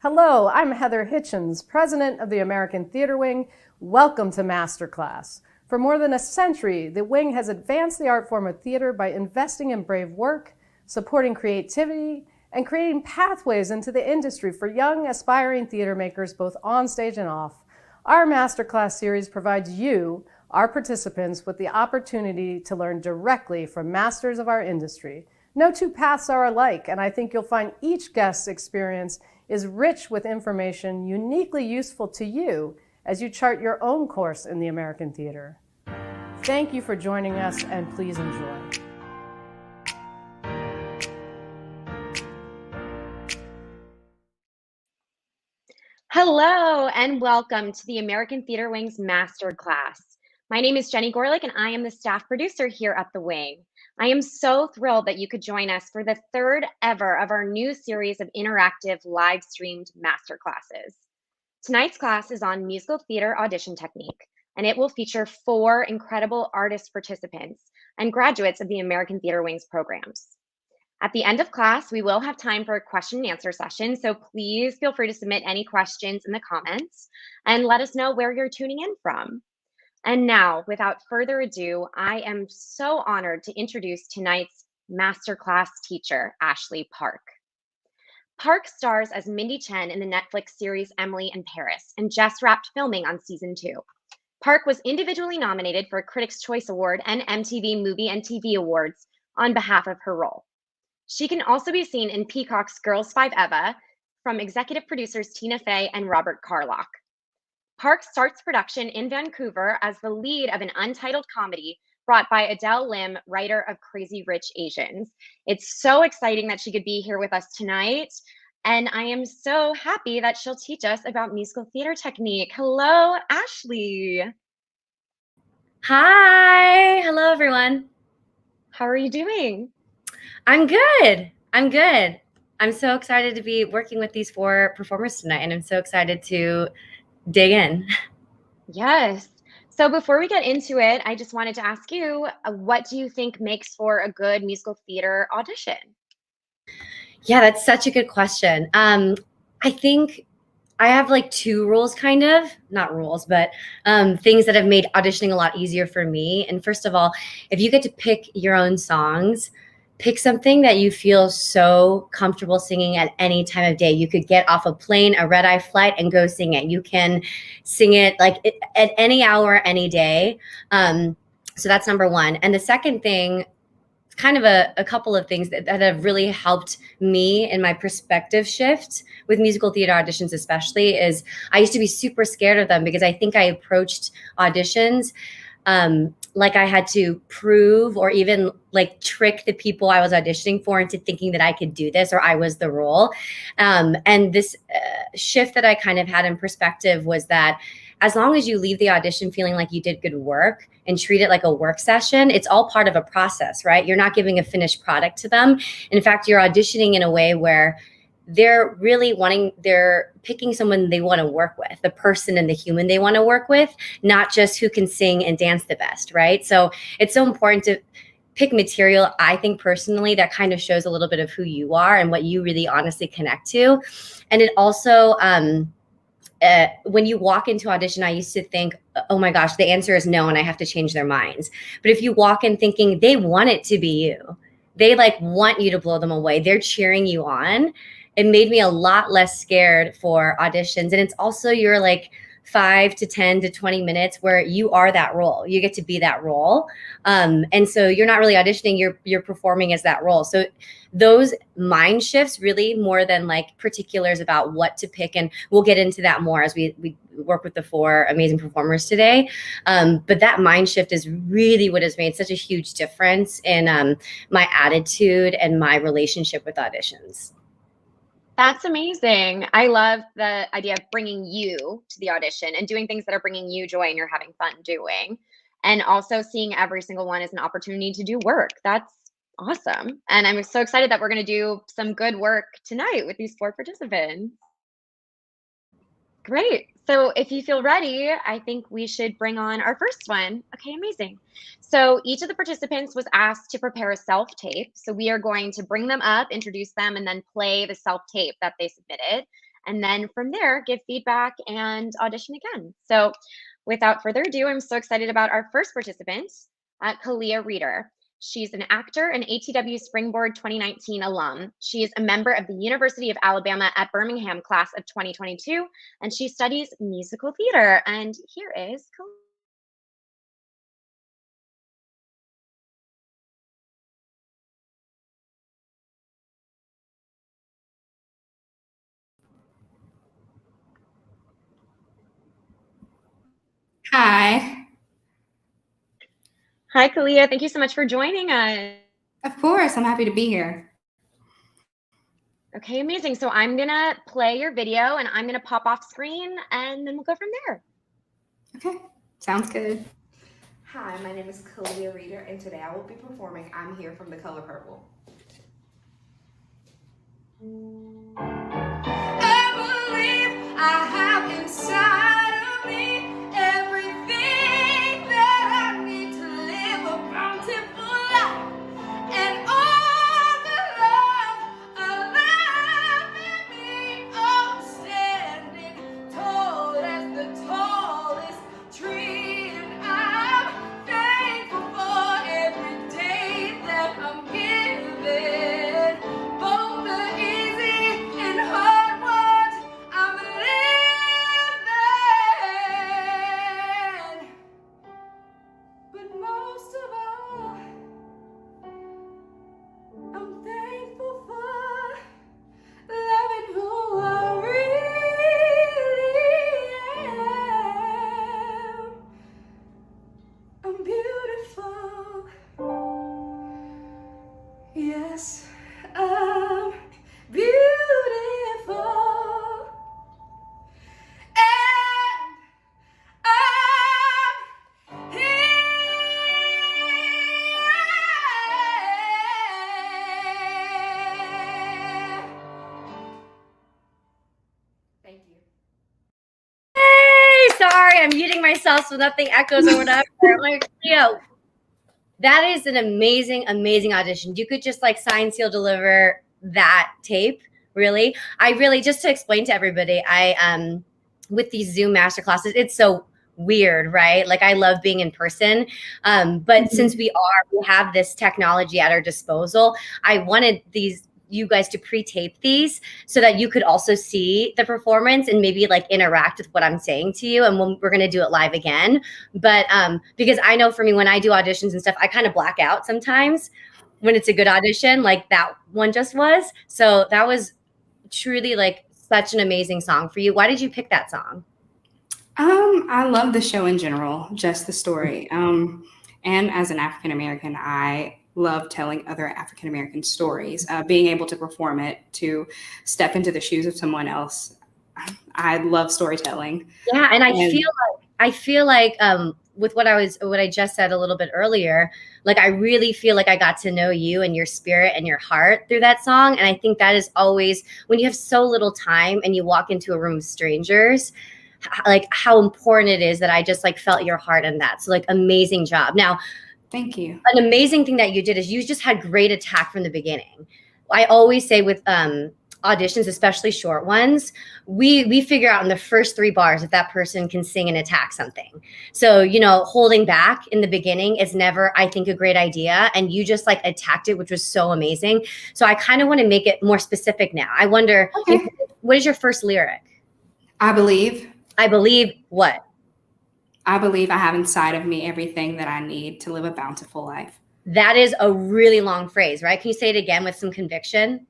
Hello, I'm Heather Hitchens, President of the American Theater Wing. Welcome to Masterclass. For more than a century, the Wing has advanced the art form of theater by investing in brave work, supporting creativity, and creating pathways into the industry for young, aspiring theater makers both on stage and off. Our Masterclass series provides you, our participants, with the opportunity to learn directly from masters of our industry. No two paths are alike, and I think you'll find each guest's experience is rich with information uniquely useful to you as you chart your own course in the American theater. Thank you for joining us, and please enjoy. Hello, and welcome to the American Theater Wing's Masterclass. My name is Jenny Gorlick, and I am the staff producer here at the Wing. I am so thrilled that you could join us for the third ever of our new series of interactive live-streamed masterclasses. Tonight's class is on musical theater audition technique, and it will feature 4 incredible artist participants and graduates of the American Theater Wing's programs. At the end of class, we will have time for a question and answer session, so please feel free to submit any questions in the comments and let us know where you're tuning in from. And now, without further ado, I am so honored to introduce tonight's masterclass teacher, Ashley Park. Park stars as Mindy Chen in the Netflix series Emily in Paris and just wrapped filming on season 2. Park was individually nominated for a Critics' Choice Award and MTV Movie and TV Awards on behalf of her role. She can also be seen in Peacock's Girls 5 Eva from executive producers Tina Fey and Robert Carlock. Park starts production in Vancouver as the lead of an untitled comedy brought by Adele Lim, writer of Crazy Rich Asians. It's so exciting that she could be here with us tonight, and I am so happy that she'll teach us about musical theater technique. Hello, Ashley. Hi, hello everyone. How are you doing? I'm good. I'm so excited to be working with these 4 performers tonight, and I'm so excited to dig in. Yes. So before we get into it, I just wanted to ask you, what do you think makes for a good musical theater audition? Yeah, that's such a good question. I think I have like 2 rules, kind of, not rules, but things that have made auditioning a lot easier for me. And first of all, if you get to pick your own songs, pick something that you feel so comfortable singing at any time of day. You could get off a plane, a red-eye flight, and go sing it. You can sing it at any hour, any day. So that's number one. And the second thing, kind of a couple of things that have really helped me in my perspective shift with musical theater auditions, especially, is I used to be super scared of them because I think I approached auditions like I had to prove or even like trick the people I was auditioning for into thinking that I could do this or I was the role. And this shift that I kind of had in perspective was that as long as you leave the audition feeling like you did good work and treat it like a work session, it's all part of a process, right? You're not giving a finished product to them. In fact, you're auditioning in a way where they're picking someone they want to work with, the person and the human they want to work with, not just who can sing and dance the best, right? So it's so important to pick material, I think personally, that kind of shows a little bit of who you are and what you really honestly connect to. And it also, when you walk into audition, I used to think, oh my gosh, the answer is no, and I have to change their minds. But if you walk in thinking they want it to be you, they like want you to blow them away, they're cheering you on, it made me a lot less scared for auditions. And it's also your like 5 to 10 to 20 minutes where you are that role. You get to be that role. And so you're not really auditioning, you're performing as that role. So those mind shifts really more than like particulars about what to pick. And we'll get into that more as we work with the 4 amazing performers today. But that mind shift is really what has made such a huge difference in my attitude and my relationship with auditions. That's amazing. I love the idea of bringing you to the audition and doing things that are bringing you joy and you're having fun doing. And also seeing every single one as an opportunity to do work. That's awesome. And I'm so excited that we're going to do some good work tonight with these 4 participants. Great. So if you feel ready, I think we should bring on our first one. Okay, amazing. So each of the participants was asked to prepare a self-tape. So we are going to bring them up, introduce them, and then play the self-tape that they submitted. And then from there, give feedback and audition again. So without further ado, I'm so excited about our first participant, Kalia Reeder. She's an actor and ATW Springboard 2019 alum. She is a member of the University of Alabama at Birmingham class of 2022, and she studies musical theater. And here is Kalia. Hi. Hi, Kalia. Thank you so much for joining us. Of course, I'm happy to be here. Okay, amazing. So I'm going to play your video and I'm going to pop off screen and then we'll go from there. Okay, sounds good. Hi, my name is Kalia Reeder, and today I will be performing I'm Here from The Color Purple. I believe I have inside of me everything that I need to live a bountiful life, and all the love alive in me. I'm standing tall as the tallest tree, and I'm thankful for every day that I'm given. Both the easy and hard ones I'm living. But most of all, I'm thankful for loving who I really am. I'm beautiful. Yes, I'm beautiful. And I'm here. Thank you. Hey, sorry, I'm muting myself so nothing echoes or whatever. Like, that is an amazing, amazing audition. You could just like sign, seal, deliver that tape. Really, just to explain to everybody, with these Zoom masterclasses, it's so weird, right? Like I love being in person, but since we have this technology at our disposal, I wanted you guys to pre-tape these so that you could also see the performance and maybe like interact with what I'm saying to you. And we're going to do it live again. But because I know for me, when I do auditions and stuff, I kind of black out sometimes when it's a good audition, like that one just was. So that was truly like such an amazing song for you. Why did you pick that song? I love the show in general, just the story. And as an African American, I love telling other African American stories, being able to perform it, to step into the shoes of someone else. I love storytelling. Yeah, and I feel like with what I just said a little bit earlier, like I really feel like I got to know you and your spirit and your heart through that song. And I think that is always, when you have so little time and you walk into a room of strangers, like how important it is that I just like felt your heart in that. So like amazing job. Now, thank you. An amazing thing that you did is you just had great attack from the beginning. I always say with auditions, especially short ones, we figure out in the first 3 bars if that person can sing and attack something. So, holding back in the beginning is never, I think, a great idea. And you just like attacked it, which was so amazing. So I kind of want to make it more specific now. I wonder, what is your first lyric? I believe. I believe what? I believe I have inside of me everything that I need to live a bountiful life. That is a really long phrase, right? Can you say it again with some conviction?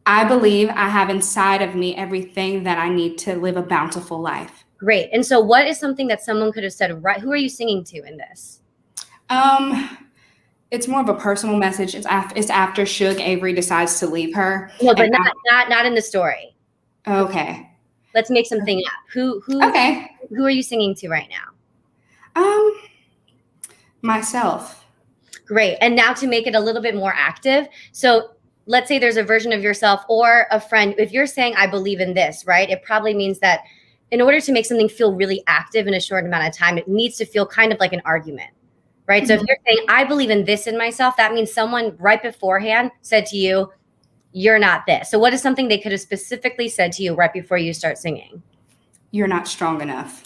I believe I have inside of me everything that I need to live a bountiful life. Great. And so what is something that someone could have said, right? Who are you singing to in this? It's more of a personal message. It's after Suge Avery decides to leave her. No, but not in the story. Okay. Let's make something up. Who are you singing to right now? Myself. Great. And now to make it a little bit more active. So let's say there's a version of yourself or a friend. If you're saying, I believe in this, right? It probably means that in order to make something feel really active in a short amount of time, it needs to feel kind of like an argument, right? Mm-hmm. So if you're saying, I believe in this in myself, that means someone right beforehand said to you, you're not this. So what is something they could have specifically said to you right before you start singing? You're not strong enough.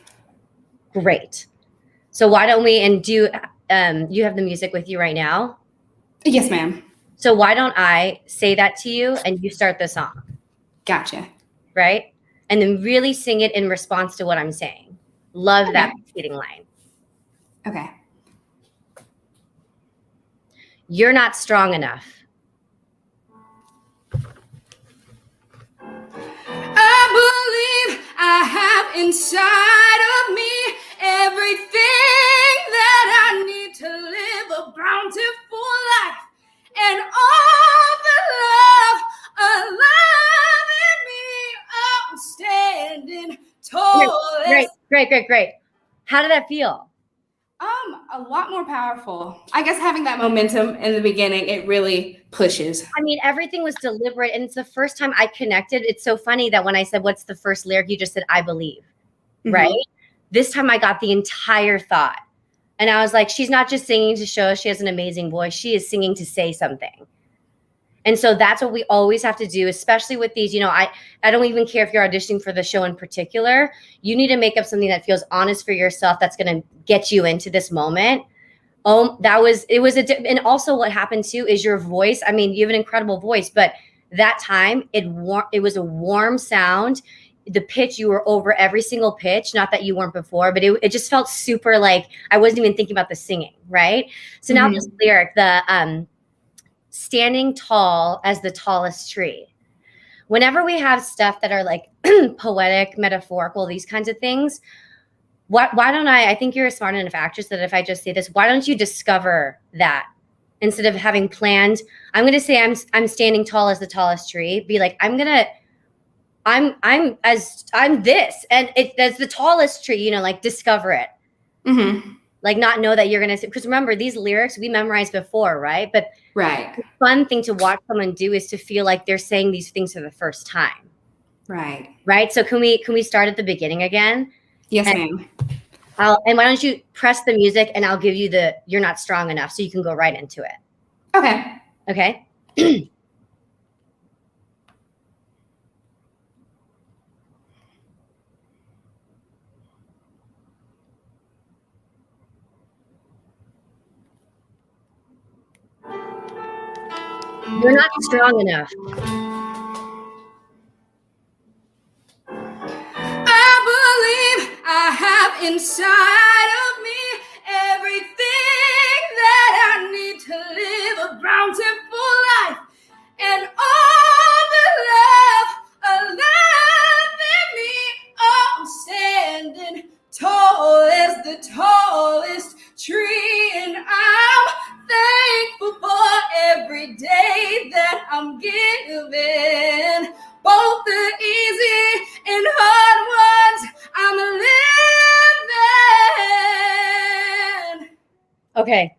Great. So why don't we, and do you have the music with you right now? Yes, ma'am. So why don't I say that to you and you start the song? Gotcha. Right? And then really sing it in response to what I'm saying. Love that leading line. Okay. You're not strong enough. I believe I have inside of me everything that I need to live a bountiful life, and all the love alive in me. I'm standing tall. Great. How did that feel? A lot more powerful. I guess having that momentum in the beginning, it really pushes. I mean, everything was deliberate, and it's the first time I connected. It's so funny that when I said, what's the first lyric? You just said, I believe, right? This time I got the entire thought. And I was like, she's not just singing to show she has an amazing voice. She is singing to say something. And so that's what we always have to do, especially with these, I don't even care if you're auditioning for the show in particular. You need to make up something that feels honest for yourself. That's going to get you into this moment. And also what happened too is your voice. I mean, you have an incredible voice, but that time it was a warm sound. The pitch, you were over every single pitch. Not that you weren't before, but it just felt super like I wasn't even thinking about the singing. Right. So now this lyric, the, standing tall as the tallest tree. Whenever we have stuff that are like poetic, metaphorical, these kinds of things, why don't I think you're a smart enough actress that if I just say this, why don't you discover that instead of having planned, I'm going to say I'm standing tall as the tallest tree, be like, I'm this and that's the tallest tree, like discover it. Like not know that you're going to, because remember these lyrics we memorized before, right? But the fun thing to watch someone do is to feel like they're saying these things for the first time. Right. So can we start at the beginning again? Yes, ma'am. And why don't you press the music and I'll give you you're not strong enough so you can go right into it. Okay. You're not strong enough. I believe I have inside of me everything that I need to live a bountiful life, and all the love alive in me. I'm standing tall as the tallest tree, and I'm thankful for every day that I'm given, both the easy and hard ones I'm living.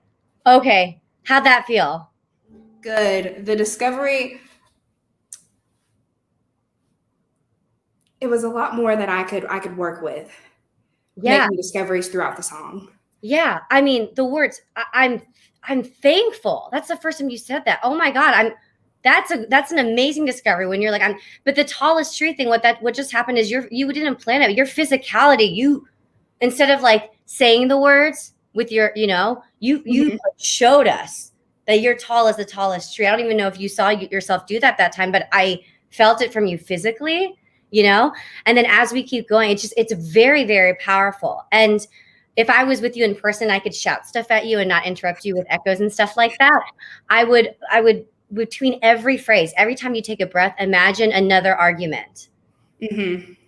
Okay. How'd that feel? Good. The discovery, it was a lot more that I could work with. Making discoveries throughout the song. Yeah. I mean, the words, I'm thankful. That's the first time you said that. Oh my God. That's an amazing discovery when you're like, but the tallest tree thing, what just happened is you didn't plan it. Your physicality, instead of like saying the words with your, you showed us that you're tall as the tallest tree. I don't even know if you saw yourself do that time, but I felt it from you physically, and then as we keep going, it's very, very powerful. And if I was with you in person, I could shout stuff at you and not interrupt you with echoes and stuff like that. I would between every phrase, every time you take a breath, imagine another argument.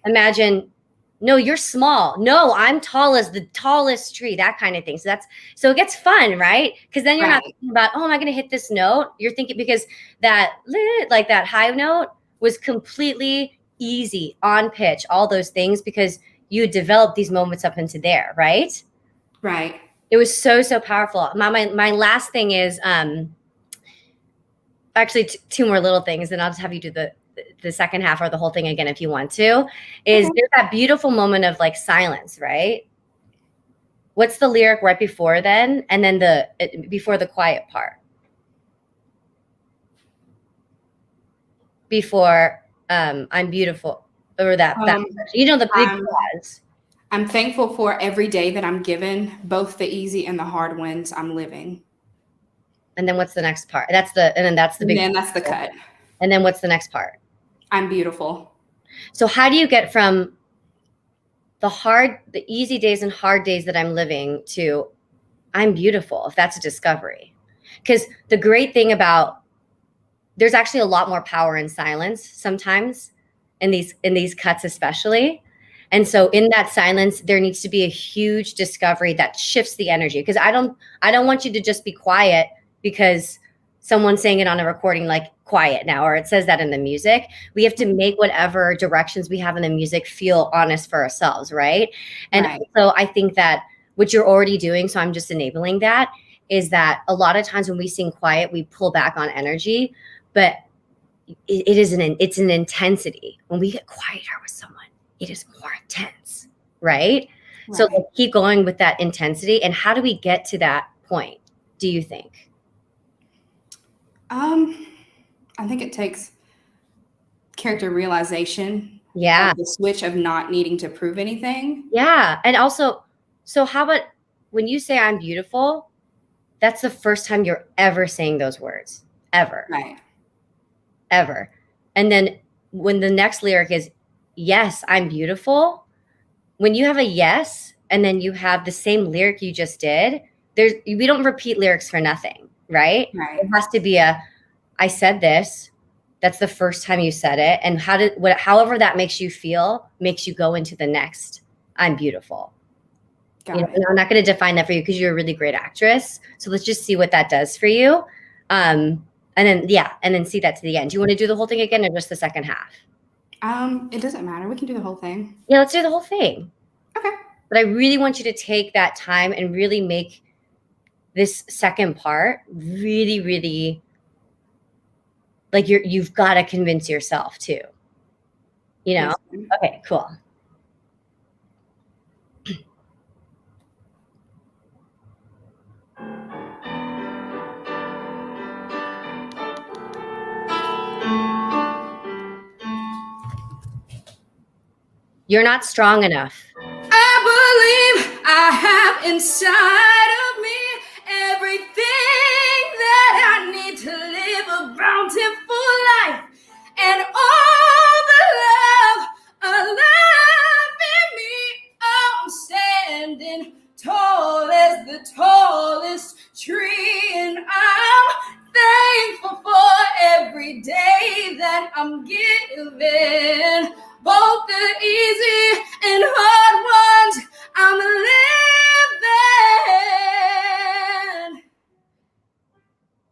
Imagine, no, you're small. No, I'm tall as the tallest tree, that kind of thing. So it gets fun, right? Because then you're not thinking about, oh, am I going to hit this note? You're thinking because that high note was completely easy, on pitch, all those things, because you developed these moments up into there, right? Right. It was so, so powerful. My last thing is actually two more little things, and I'll just have you do the second half or the whole thing again if you want to, is there's that beautiful moment of like silence, right? What's the lyric right before then? And then before the quiet part. before I'm beautiful, or that the big pause? I'm thankful for every day that I'm given, both the easy and the hard ones I'm living. And then what's the next part? That's the big. And then that's the cut. And then what's the next part? I'm beautiful. So how do you get from the easy days and hard days that I'm living to I'm beautiful, if that's a discovery? Because the great thing about, there's actually a lot more power in silence sometimes, in these cuts especially. And so in that silence, there needs to be a huge discovery that shifts the energy. Because I don't want you to just be quiet because someone's saying it on a recording, like quiet now, or it says that in the music. We have to make whatever directions we have in the music feel honest for ourselves, right? And so I think that what you're already doing, so I'm just enabling that, is that a lot of times when we sing quiet, we pull back on energy, but it's an intensity. When we get quieter with someone, it is more intense, right? So like, keep going with that intensity. And how do we get to that point, do you think? I think it takes character realization. Yeah. The switch of not needing to prove anything. Yeah. And also, so how about when you say I'm beautiful, that's the first time you're ever saying those words, ever. Right. Ever. And then when the next lyric is, yes, I'm beautiful. When you have a yes, and then you have the same lyric you just did, we don't repeat lyrics for nothing, right? It has to be I said this. That's the first time you said it. And however that makes you feel, makes you go into the next, I'm beautiful. And I'm not going to define that for you because you're a really great actress. So let's just see what that does for you. And then see that to the end. Do you want to do the whole thing again or just the second half? It doesn't matter. We can do the whole thing. Yeah, let's do the whole thing. Okay. But I really want you to take that time and really make this second part really, really, like you've got to convince yourself too. You know? Yes. Okay, cool. You're not strong enough. I believe I have inside of me everything that I need to live a bountiful life, and all the love alive in me. I'm standing tall as the tallest tree, and I'm thankful for every day that I'm given. Both the easy and hard ones I'm living.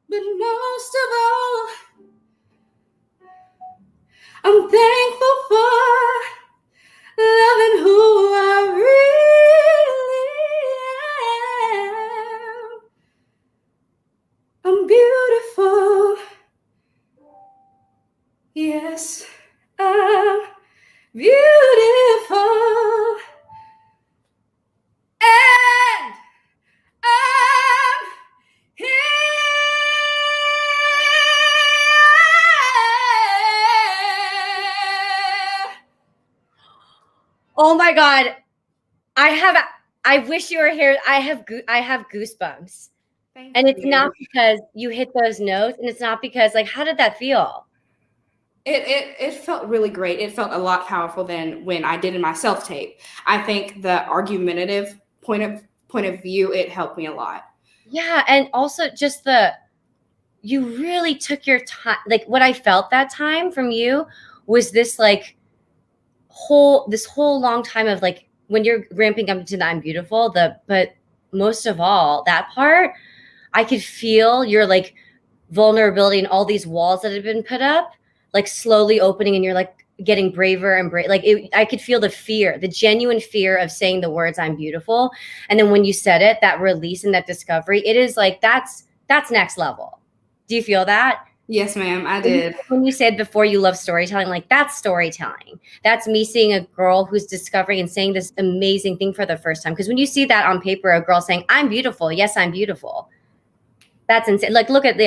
But most of all, I'm thankful for loving who I really am. I'm beautiful. Yes, I'm beautiful, and I'm here. Oh my God. I wish you were here. I have goosebumps. And it's not because you hit those notes, and it's not because, like, how did that feel? It felt really great. It felt a lot powerful than when I did in my self-tape. I think the argumentative point of view, it helped me a lot. Yeah, and also just you really took your time. Like, what I felt that time from you was this whole long time of, like, when you're ramping up to the I'm beautiful, but most of all, that part, I could feel your, like, vulnerability and all these walls that had been put up, like, slowly opening, and you're, like, getting braver and brave. Like, I could feel the fear, the genuine fear of saying the words I'm beautiful. And then when you said it, that release and that discovery, it is like, that's next level. Do you feel that? Yes, ma'am, I did. When you said before you love storytelling, like, that's storytelling. That's me seeing a girl who's discovering and saying this amazing thing for the first time. Because when you see that on paper, a girl saying, I'm beautiful. Yes, I'm beautiful. That's insane. Like, look at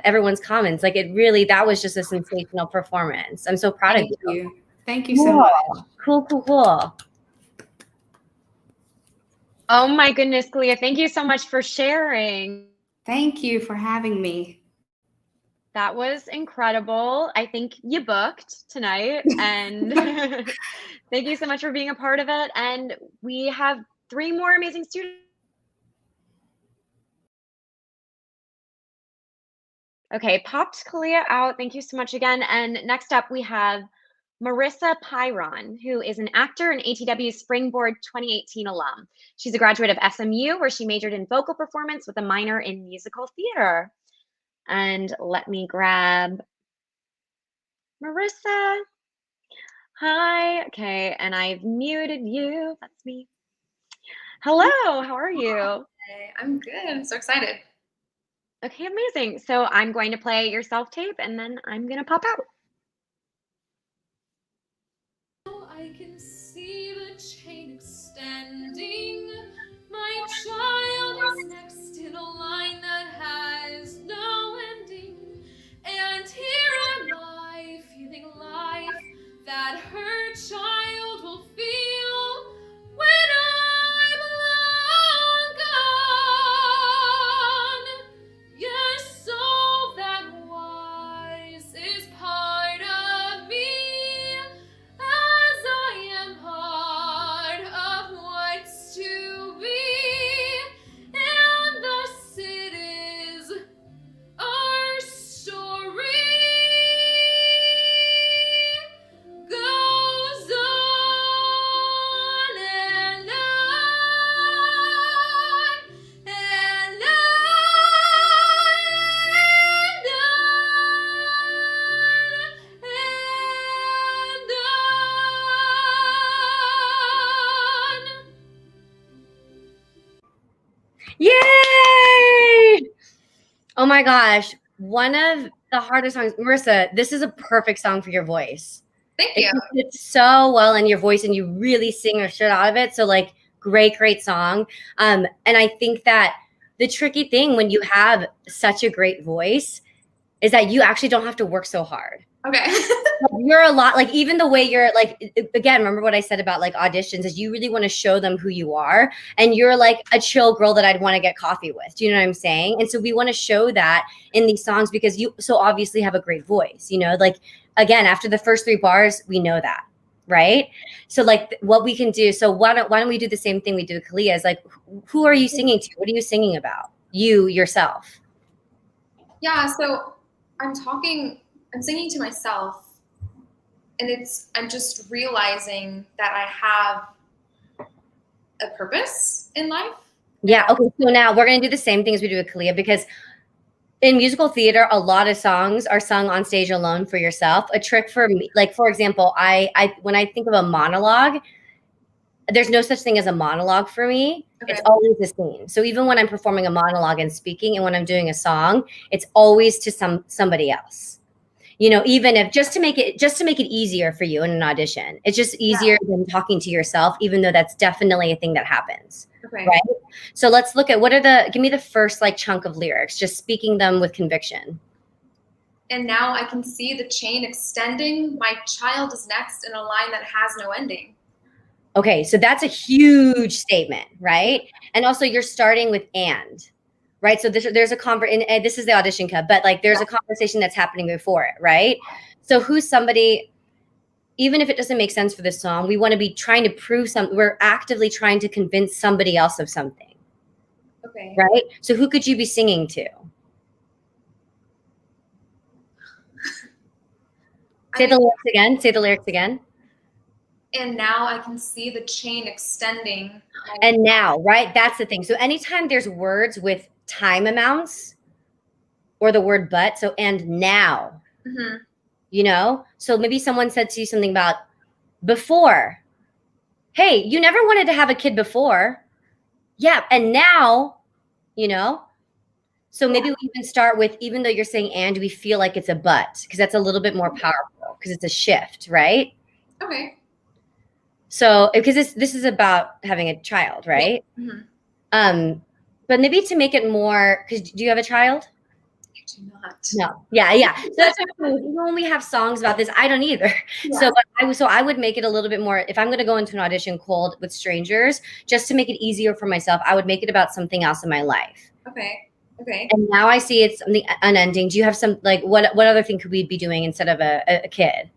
everyone's comments. Like, that was just a sensational performance. I'm so proud of you. Thank you so much. Cool. Oh my goodness, Kalia, thank you so much for sharing. Thank you for having me. That was incredible. I think you booked tonight, and thank you so much for being a part of it. And we have 3 more amazing students. Okay, popped Kalia out. Thank you so much again. And next up, we have Marissa Pyron, who is an actor and ATW Springboard 2018 alum. She's a graduate of SMU, where she majored in vocal performance with a minor in musical theater. And let me grab Marissa. Hi. Okay, and I've muted you. That's me. Hello, how are you? Hey, I'm good. I'm so excited. Okay, amazing. So I'm going to play your self-tape, and then I'm going to pop out. I can see the chain extending. My child is next in a line that has no ending. And here am I, feeling life that her child will feel when I'm long gone. Yes, soul that wise is part of me, as I am part of what's to be. And thus it is our story goes on and on and on and on. Yay! Oh my gosh. One of the hardest songs. Marissa, this is a perfect song for your voice. Thank you. It fits so well in your voice, and you really sing a shit out of it. So, like, great song. And I think that the tricky thing when you have such a great voice is that you actually don't have to work so hard. Okay. You're a lot, like, even the way you're, like, again, remember what I said about, like, auditions is you really want to show them who you are, and you're like a chill girl that I'd want to get coffee with. Do you know what I'm saying? And so we want to show that in these songs because you so obviously have a great voice, you know, like, again, after the first 3 bars, we know that, right? So, like, what we can do, so why don't we do the same thing we do with Kalia is, like, who are you singing to? What are you singing about? You, yourself. Yeah, so I'm singing to myself, and I'm just realizing that I have a purpose in life. Yeah. Okay. So now we're going to do the same thing as we do with Kalia, because in musical theater, a lot of songs are sung on stage alone for yourself. A trick for me, like, for example, I when I think of a monologue, there's no such thing as a monologue for me. Okay. It's always a scene. So even when I'm performing a monologue and speaking, and when I'm doing a song, it's always to somebody else. You know, even if just to make it easier for you in an audition, it's just easier than talking to yourself, even though that's definitely a thing that happens. Okay. Right. So let's look at give me the first, like, chunk of lyrics, just speaking them with conviction. And now I can see the chain extending. My child is next in a line that has no ending. Okay. So that's a huge statement, right? And also you're starting with and. Right. So there's a and this is the audition cut, but, like, there's a conversation that's happening before it. Right. So who's somebody, even if it doesn't make sense for this song, we want to be trying to prove something. We're actively trying to convince somebody else of something. Okay. Right. So who could you be singing to? Say the lyrics again. And now I can see the chain extending. And now, right? That's the thing. So anytime there's words with time amounts or the word but, so and now, you know, so maybe someone said to you something about before. Hey, you never wanted to have a kid before. Yeah. And now, you know, so maybe we even start with, even though you're saying and, we feel like it's a but, because that's a little bit more powerful because it's a shift, right? Okay. So, because this is about having a child, right? But maybe to make it more, because do you have a child? I do not. No. Yeah. So that's even when we have songs about this, I don't either. Yeah. So I would make it a little bit more, if I'm going to go into an audition cold with strangers, just to make it easier for myself, I would make it about something else in my life. Okay. And now I see it's something unending. Do you have some, like, what other thing could we be doing instead of a kid?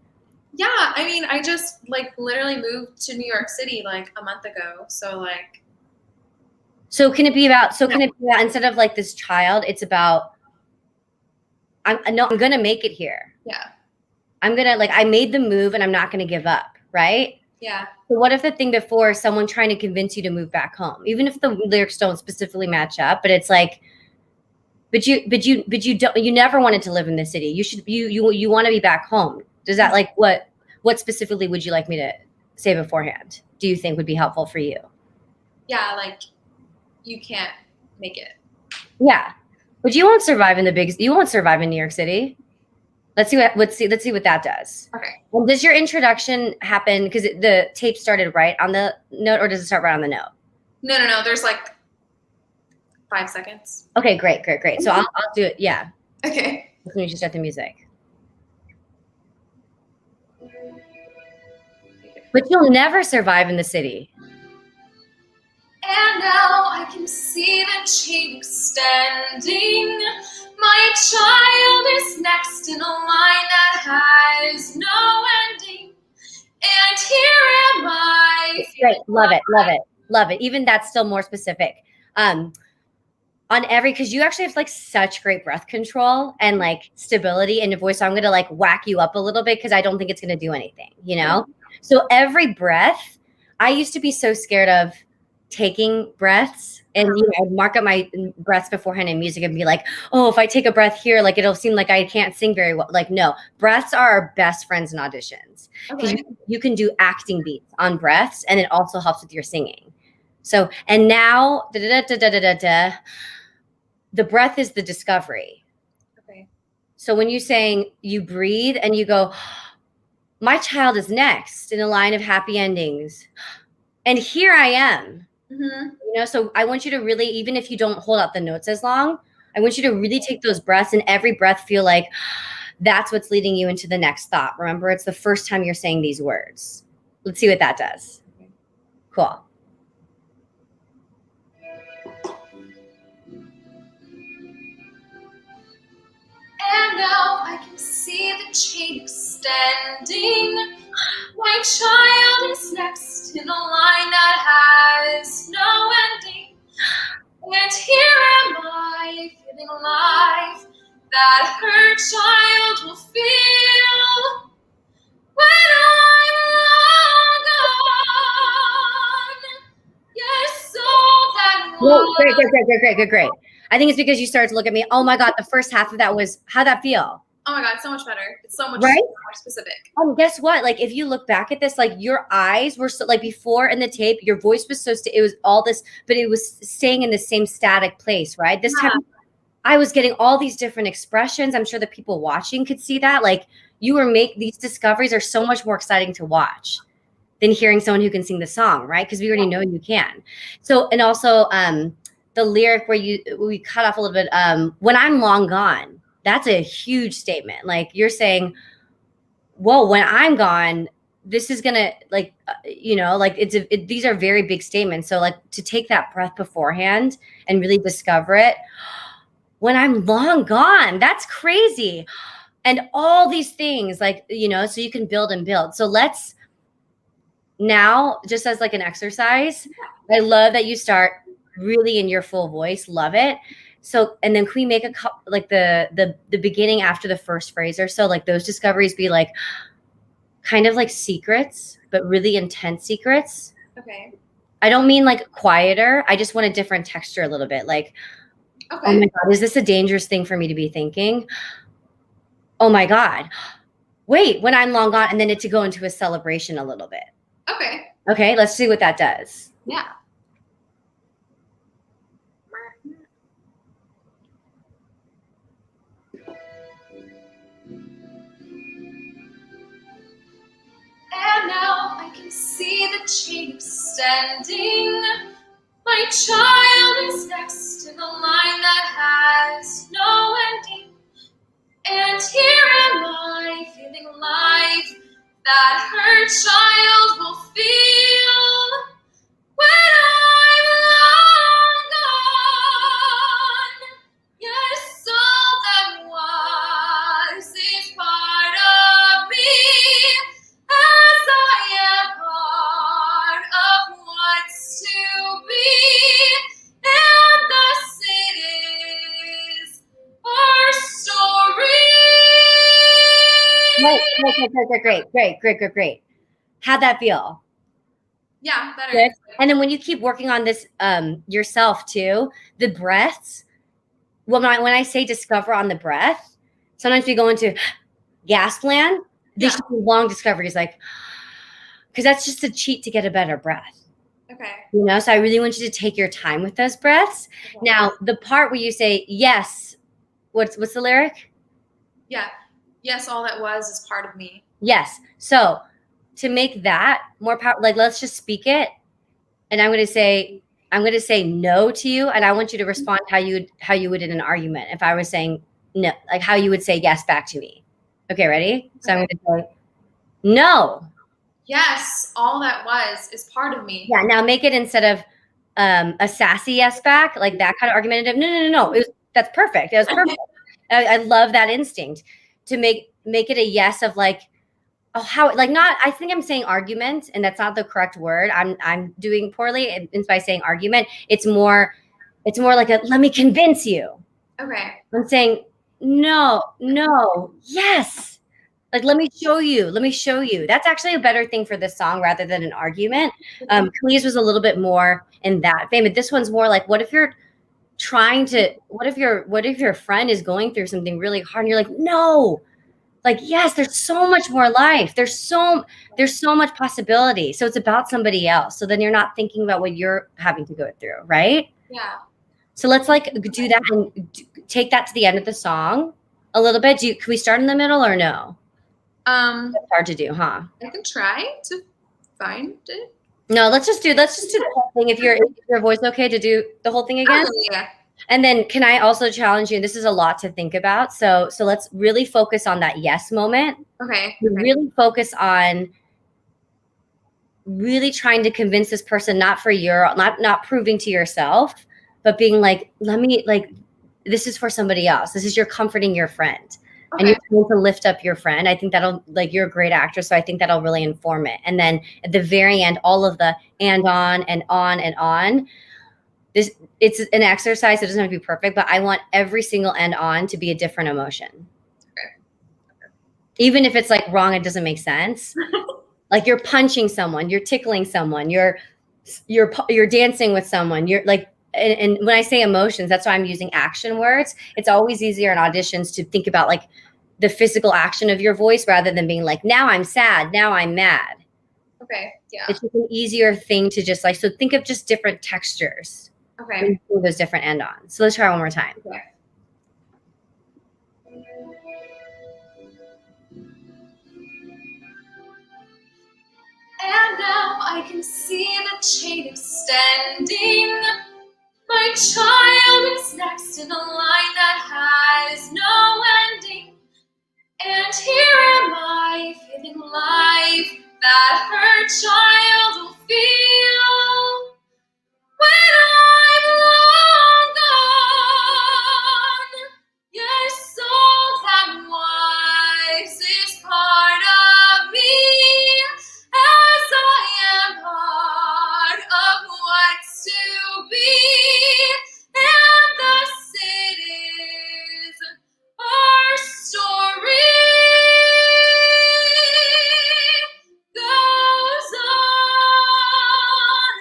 Yeah, I mean, I just like literally moved to New York City like a month ago. So like. So can it be about instead of like this child, it's about, I'm going to make it here. Yeah. I'm going to, like, I made the move and I'm not going to give up. Right. Yeah. So what if the thing before is someone trying to convince you to move back home, even if the lyrics don't specifically match up, but it's like, but you never wanted to live in the city. You want to be back home. Does that, like, what specifically would you like me to say beforehand? Do you think would be helpful for you? Yeah. Like you can't make it. Yeah. But you won't survive in New York City. Let's see what that does. Okay. Well, does your introduction happen because the tape started right on the note, or does it start right on the note? No. There's like 5 seconds. Okay, great. So I'll do it. Yeah. Okay. As soon as you start the music. But you'll never survive in the city. And now I can see the chain extending. My child is next in a line that has no ending. And here am I. Great. Love it. Even that's still more specific. Because you actually have like such great breath control and like stability in your voice. So I'm going to like whack you up a little bit because I don't think it's going to do anything, you know? So every breath, I used to be so scared of taking breaths, and I'd mark up my breaths beforehand in music and be like, oh, if I take a breath here, like it'll seem like I can't sing very well. Like, no, breaths are our best friends in auditions because you can do acting beats on breaths, and it also helps with your singing. So, and now, the breath is the discovery. Okay. So when you're saying you breathe and you go, my child is next in a line of happy endings, and here I am. Mm-hmm. So I want you to really, even if you don't hold out the notes as long, I want you to really take those breaths, and every breath feel like that's what's leading you into the next thought. Remember, it's the first time you're saying these words. Let's see what that does. Okay. Cool. And now I can see the chain extending. My child is next in a line that has no ending. And here am I, feeling alive, that her child will feel when I'm long gone. Yes, so that Whoa, great. I think it's because you started to look at me. Oh my God, the first half of that was, how'd that feel? Oh my God, so much better. It's so much right? more specific. Guess what? Like, if you look back at this, like your eyes were so, like before in the tape, your voice was so, it was all this, but it was staying in the same static place, right? This time I was getting all these different expressions. I'm sure the people watching could see that. Like, these discoveries are so much more exciting to watch than hearing someone who can sing the song, right? Because we already know you can. So, and also the lyric where we cut off a little bit, when I'm long gone, that's a huge statement. Like, you're saying, whoa, when I'm gone, this is gonna these are very big statements. So like to take that breath beforehand and really discover it. When I'm long gone, that's crazy. And all these things, like, so you can build and build. So let's now, just as like an exercise, I love that you start really in your full voice. Love it. So, and then can we make a couple, like the beginning after the first phrase or so, like those discoveries be like kind of like secrets, but really intense secrets. Okay. I don't mean like quieter. I just want a different texture a little bit. Like, okay. Oh my God, is this a dangerous thing for me to be thinking? Oh my God. Wait, when I'm long gone, and then it to go into a celebration a little bit. Okay. Okay, let's see what that does. Yeah. And now I can see the chain extending. My My child is next in the line that has no ending. And here am I feeling life that her child will feel when I'm long gone. Yes, all that was is part of me, as I am part of what's to be, and thus it is our story. Great. How'd that feel? Yeah, better. Good. And then when you keep working on this yourself too, the breaths, when I say discover on the breath, sometimes we go into gasp land. These should be long discoveries, like, because that's just a cheat to get a better breath. Okay. You know, so I really want you to take your time with those breaths. Okay. Now, the part where you say yes, what's the lyric? Yeah. Yes, all that was is part of me. Yes. So to make that more powerful, like, let's just speak it. And I'm going to say no to you. And I want you to respond how you would in an argument. If I was saying no, like how you would say yes back to me. Okay, ready? So I'm going to say no. Yes, all that was is part of me. Yeah. Now make it instead of a sassy yes back, like that kind of argumentative. No. That's perfect. That was perfect. I love that instinct to make it a yes of like, oh, how, like, not, I think I'm saying argument, and that's not the correct word. I'm doing poorly by saying argument. It's more like a, let me convince you. Okay. I'm saying, no, yes. Like, let me show you. That's actually a better thing for this song rather than an argument. Kalia's was a little bit more in that vein, but this one's more like, what if your friend is going through something really hard and you're like, no. Like, yes, there's so much more life. There's so much possibility. So it's about somebody else. So then you're not thinking about what you're having to go through, right? Yeah. So let's like do that and take that to the end of the song a little bit. Can we start in the middle or no? That's hard to do, huh? I can try to find it. No, let's just do the whole thing. If your voice okay to do the whole thing again? Oh, yeah. And then can I also challenge you? This is a lot to think about. So let's really focus on that yes moment. Okay. Really focus on really trying to convince this person, not proving to yourself, but being like, this is for somebody else. This is you're comforting your friend. Okay. And you're trying to lift up your friend. I think that'll, like, you're a great actress, so I think that'll really inform it. And then at the very end, all of the and on and on and on. It's an exercise. It doesn't have to be perfect, but I want every single end on to be a different emotion. Okay. Even if it's like wrong, it doesn't make sense. Like you're punching someone, you're tickling someone, you're dancing with someone. You're like, and when I say emotions, that's why I'm using action words. It's always easier in auditions to think about like the physical action of your voice rather than being like, now I'm sad, now I'm mad. Okay. Yeah. It's just an easier thing to just like, so think of just different textures. Okay. Those different end-ons. So let's try one more time. Okay. And now I can see the chain extending. My child is next in a line that has no ending. And here am I feeling life that her child will feel when I'm long gone. Yes, all that was is part of me, as I am part of what's to be, and thus it is our story goes on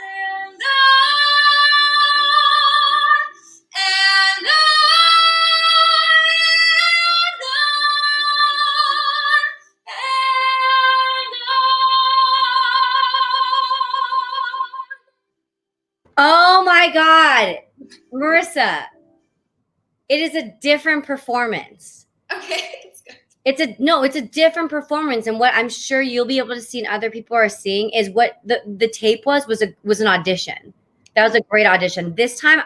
and on and on. Oh my God, Marissa, it is a different performance. Okay, that's good. It's a different performance. And what I'm sure you'll be able to see and other people are seeing is what the tape was an audition That was a great audition. This time,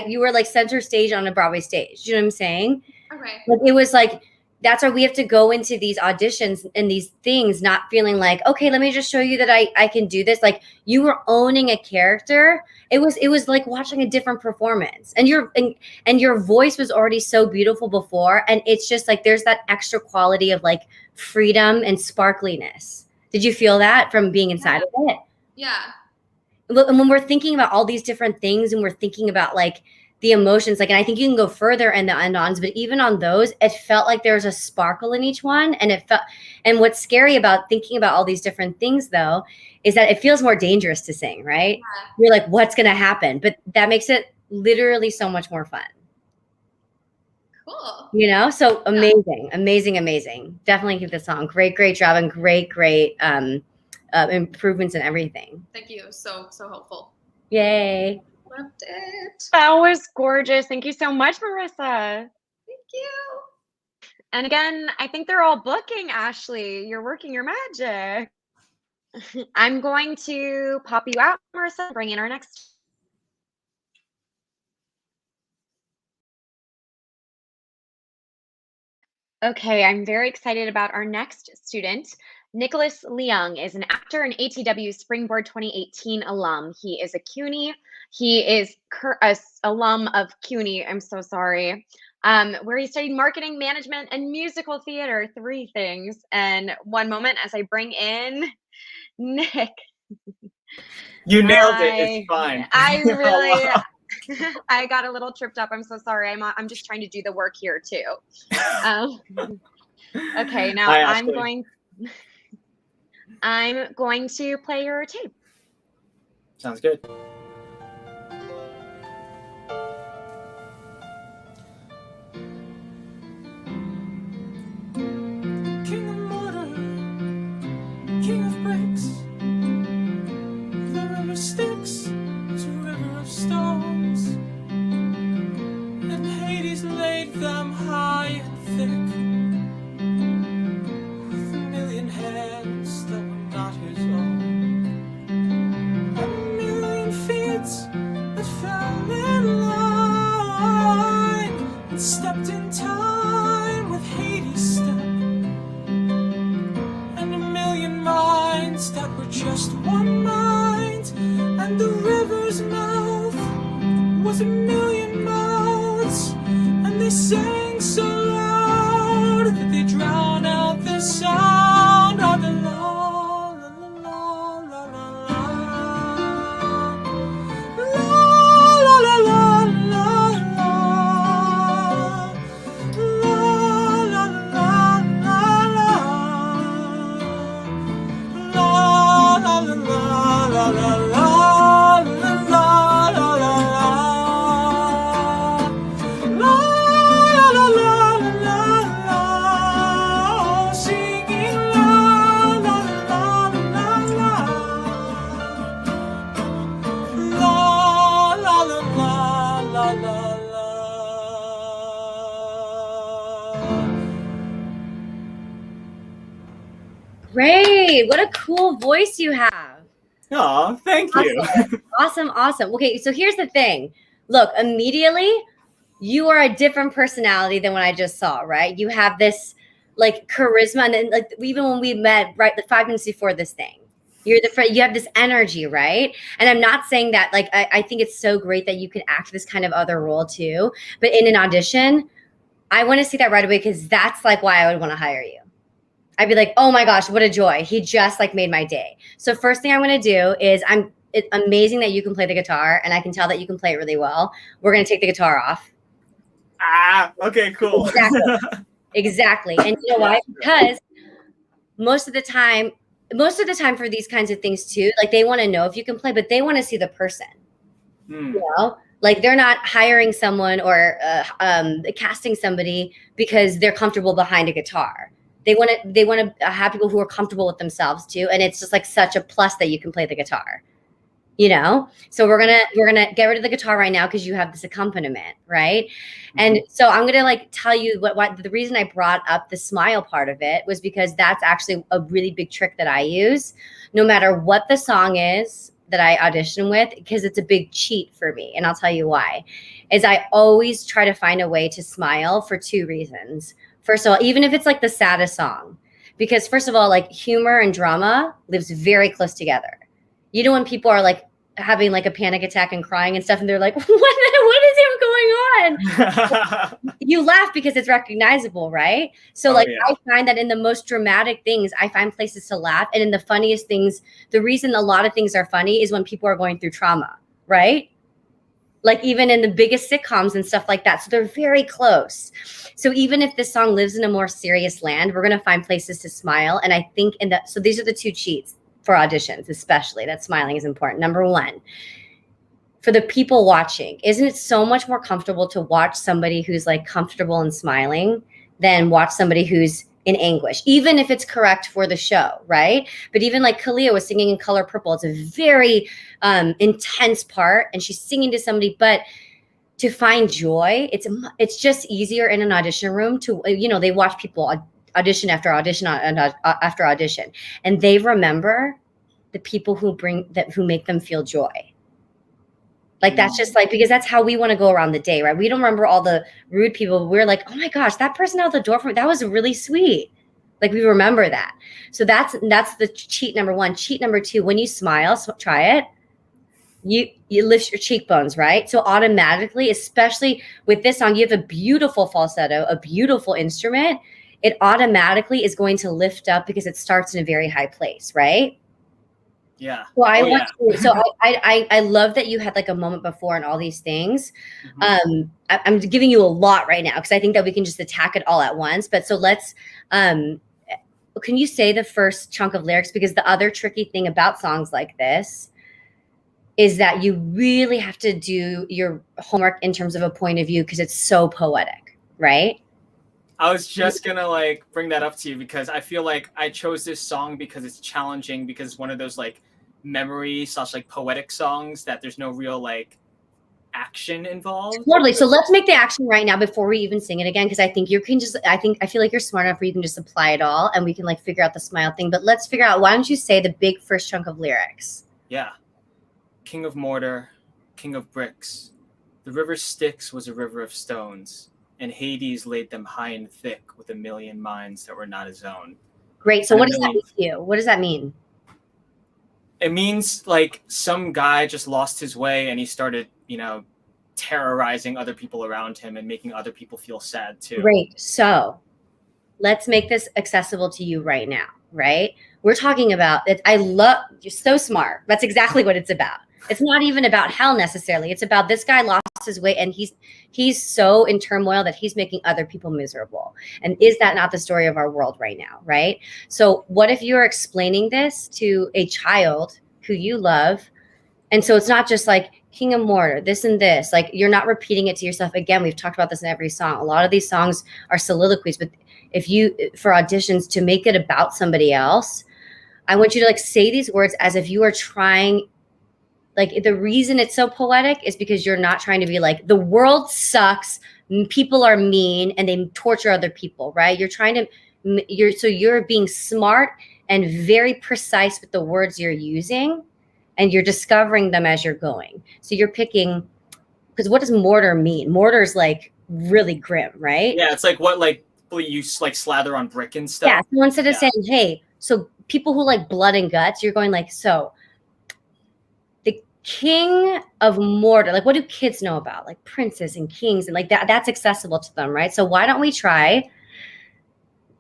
you were like center stage on a Broadway stage. You know what I'm saying? Okay. Like it was like, that's why we have to go into these auditions and these things not feeling like, okay, let me just show you that I can do this. Like you were owning a character. It was like watching a different performance, and your voice was already so beautiful before. And it's just like, there's that extra quality of like freedom and sparkliness. Did you feel that from being inside of it? Yeah. And when we're thinking about all these different things and we're thinking about like the emotions, like, and I think you can go further in the end-ons, but even on those, it felt like there was a sparkle in each one. And what's scary about thinking about all these different things though, is that it feels more dangerous to sing, right? Yeah. You're like, what's going to happen? But that makes it literally so much more fun. Cool. You know, so amazing, amazing, amazing. Definitely keep the song. Great job, and great improvements in everything. Thank you. So helpful. Yay. Loved it. That was gorgeous. Thank you so much, Marissa. Thank you. And again, I think they're all booking, Ashley. You're working your magic. I'm going to pop you out, Marissa, and bring in our next. Okay, I'm very excited about our next student. Nicholas Leung is an actor and ATW Springboard 2018 alum. He is a CUNY. He is a alum of CUNY, I'm so sorry, where he studied marketing, management, and musical theater, 3 things. And one moment as I bring in Nick. You nailed it. It's fine. I really, I got a little tripped up. I'm so sorry. I'm just trying to do the work here too. Okay, now Hi, I'm going to play your tape. Sounds good. King of mortar, king of bricks, the river Styx to river of stones, and Hades laid them high and thick, with a million hands that were not his own, and a million feet that fell in line and stepped in time with Hades' step, and a million minds that were just one mind, and the river's mouth was a million mouths, and they sang so loud that they drown out the sound of the la la la la la la la la la Great. What a cool voice you have. Oh, thank you. Awesome. Okay, so here's the thing. Look, immediately, you are a different personality than what I just saw, right? You have this like charisma, and then like even when we met, right, the 5 minutes before this thing, you have this energy, right? And I'm not saying that, like, I think it's so great that you can act this kind of other role too, but in an audition, I want to see that right away, because that's like why I would want to hire you. I'd be like, oh my gosh, what a joy. He just like made my day. So first thing I'm going to do is it's amazing that you can play the guitar, and I can tell that you can play it really well. We're going to take the guitar off. Okay, cool. Exactly. And you know why? Because most of the time for these kinds of things too, like they want to know if you can play, but they want to see the person. You know, like they're not hiring someone or casting somebody because they're comfortable behind a guitar. They want to have people who are comfortable with themselves too, and it's just like such a plus that you can play the guitar. You know, so we're gonna get rid of the guitar right now because you have this accompaniment, right? Mm-hmm. And so I'm gonna like tell you what the reason I brought up the smile part of it was because that's actually a really big trick that I use. No matter what the song is, that I audition with, because it's a big cheat for me. And I'll tell you why, is I always try to find a way to smile for two reasons. First of all, even if it's like the saddest song, because first of all, like humor and drama lives very close together. You know, when people are like having like a panic attack and crying and stuff, and they're like, what is even going on? You laugh because it's recognizable, right? So I find that in the most dramatic things, I find places to laugh. And in the funniest things, the reason a lot of things are funny is when people are going through trauma, right? Like even in the biggest sitcoms and stuff like that. So they're very close. So even if this song lives in a more serious land, we're going to find places to smile. And I think so these are the two cheats for auditions, especially, that smiling is important. Number one, for the people watching, isn't it so much more comfortable to watch somebody who's like comfortable and smiling than watch somebody who's in anguish, even if it's correct for the show, right? But even like Kalia was singing in Color Purple, it's a very intense part, and she's singing to somebody, but to find joy, it's just easier in an audition room to, you know, they watch people audition after audition after audition, and they remember the people who make them feel joy. Like that's just like, because that's how we want to go around the day, right? We don't remember all the rude people, but we're like, oh my gosh, that person out the door for me, that was really sweet. Like we remember that. So that's the cheat number one. Cheat number two, when you smile, so try it. You lift your cheekbones, right? So automatically, especially with this song, you have a beautiful falsetto, a beautiful instrument. It automatically is going to lift up because it starts in a very high place, right? Yeah. So I love that you had like a moment before and all these things. I'm giving you a lot right now because I think that we can just attack it all at once. But so let's, can you say the first chunk of lyrics? Because the other tricky thing about songs like this is that you really have to do your homework in terms of a point of view because it's so poetic, right? I was just gonna like bring that up to you because I feel like I chose this song because it's challenging, because it's one of those like memory / like poetic songs that there's no real like action involved. Totally. So let's make the action right now before we even sing it again, because I think I feel like you're smart enough where you can just apply it all and we can like figure out the smile thing. But let's figure out, why don't you say the big first chunk of lyrics? Yeah. King of mortar, king of bricks, the river Styx was a river of stones, and Hades laid them high and thick with a million minds that were not his own. Great. So what does that mean to you? What does that mean? It means like some guy just lost his way and he started, you know, terrorizing other people around him and making other people feel sad too. Great. So let's make this accessible to you right now, right? We're talking about it. You're so smart. That's exactly what it's about. It's not even about hell necessarily. It's about this guy lost his way and he's so in turmoil that he's making other people miserable. And is that not the story of our world right now, right? So what if you're explaining this to a child who you love? And so it's not just like king of mortar, this and this, like you're not repeating it to yourself. Again, we've talked about this in every song. A lot of these songs are soliloquies, but for auditions, to make it about somebody else, I want you to like say these words as if you are trying. Like the reason it's so poetic is because you're not trying to be like, the world sucks, people are mean, and they torture other people, right? You're being smart and very precise with the words you're using, and you're discovering them as you're going. So you're picking, because what does mortar mean? Mortar is like really grim, right? Yeah, it's like what like you like slather on brick and stuff. Yeah, so instead of saying, hey, so people who like blood and guts, you're going like, so king of mortar, like what do kids know about? Like princes and kings and like that's accessible to them, right? So why don't we try,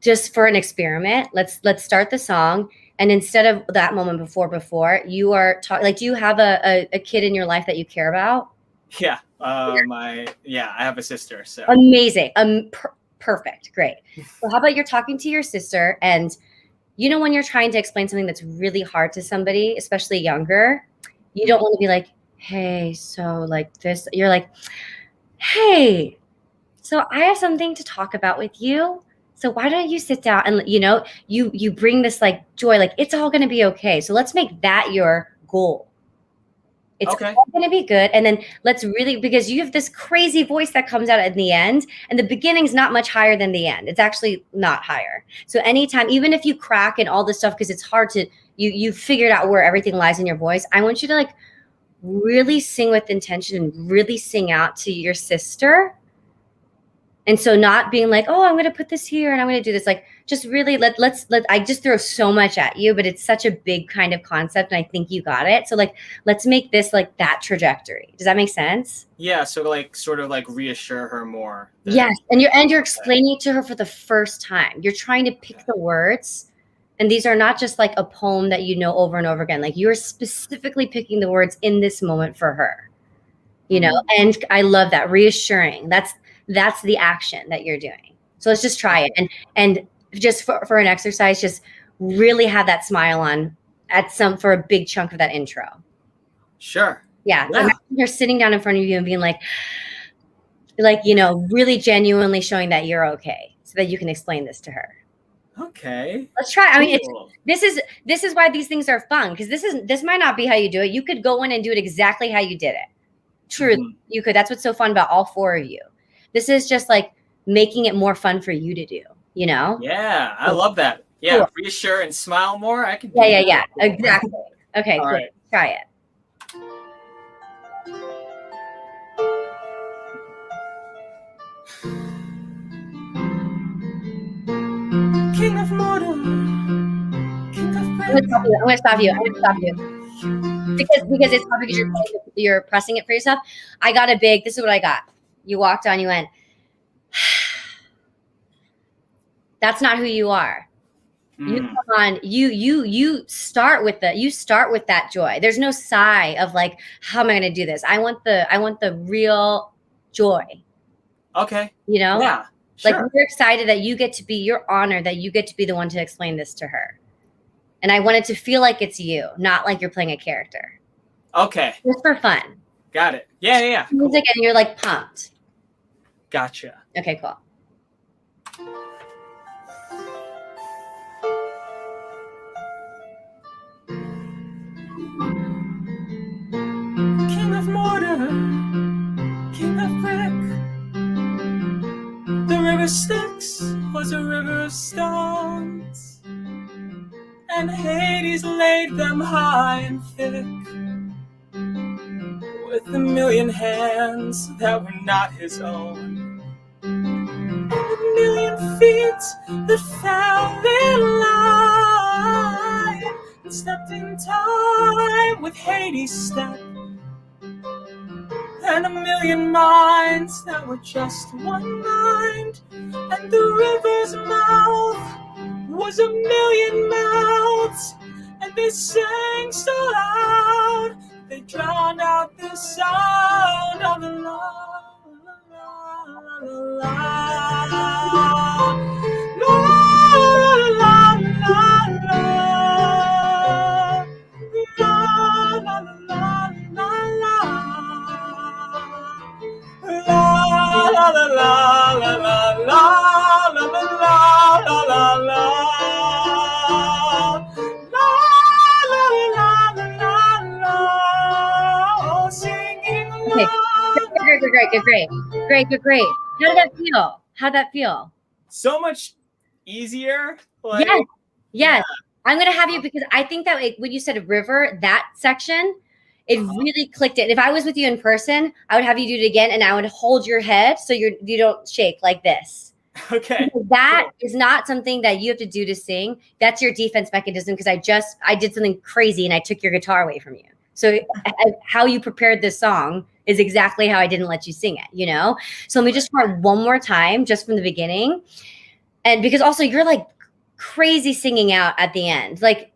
just for an experiment, let's start the song, and instead of that moment before you are talking, like, do you have a kid in your life that you care about? Yeah, I have a sister. So amazing, perfect, great. So how about you're talking to your sister, and you know when you're trying to explain something that's really hard to somebody, especially younger, you don't want to be like, hey, so like this. You're like, hey, so I have something to talk about with you. So why don't you sit down and, you know, you bring this like joy, like it's all going to be okay. So let's make that your goal. It's Okay. all going to be good. And then let's really, because you have this crazy voice that comes out at the end, and the beginning's not much higher than the end. It's actually not higher. So anytime, even if you crack and all this stuff, because it's hard to, you figured out where everything lies in your voice. I want you to like really sing with intention and really sing out to your sister. And so not being like, oh, I'm going to put this here and I'm going to do this. Like, just really let's I just throw so much at you, but it's such a big kind of concept. And I think you got it. So like, let's make this like that trajectory. Does that make sense? Yeah. So like, sort of like reassure her more. Yes. And you're explaining it to her for the first time. You're trying to pick the words. And these are not just like a poem that you know over and over again. Like you're specifically picking the words in this moment for her, you know? And I love that reassuring. That's the action that you're doing. So let's just try it. And just for an exercise, just really have that smile on for a big chunk of that intro. Sure. Yeah. Imagine you're sitting down in front of you and being like, you know, really genuinely showing that you're okay so that you can explain this to her. Okay. Let's try. I mean, Cool. this is why these things are fun, because this might not be how you do it. You could go in and do it exactly how you did it. Truly, you could. That's what's so fun about all four of you. This is just like making it more fun for you to do, you know? Yeah, I love that. Yeah, Cool. reassure and smile more. I can do Yeah. that. Exactly. Okay, All cool. right. Try it. King of modern, king of I'm gonna stop you. Because it's probably because you're pressing it for yourself. I got a big, this is what I got. You walked on, you went, that's not who you are. You come on, you start with that joy. There's no sigh of like, how am I gonna do this? I want the real joy. Okay. You know? Yeah. Like Sure. you're excited that you're honored that you get to be the one to explain this to her. And I want it to feel like it's you, not like you're playing a character. Okay. Just for fun. Got it. Yeah. Cool. Music and you're like pumped. Gotcha. Okay, cool. king of mortar, king of brick. The river Styx was a river of stones, and Hades laid them high and thick, with a million hands that were not his own, and a million feet that fell in line, and stepped in time with Hades' step, and a million minds that were just one mind, and the river's mouth was a million mouths, and they sang so loud they drowned out the sound of the la la la Great. How'd that feel? So much easier. Like, Yes. Yeah. I'm gonna have you, because I think that when you said river, that section, it really clicked it. If I was with you in person, I would have you do it again, and I would hold your head so you don't shake like this. Okay. Because that is not something that you have to do to sing. That's your defense mechanism, because I did something crazy and I took your guitar away from you. So how you prepared this song is exactly how I didn't let you sing it, you know? So let me just try one more time, just from the beginning. And because also you're like crazy singing out at the end. Like,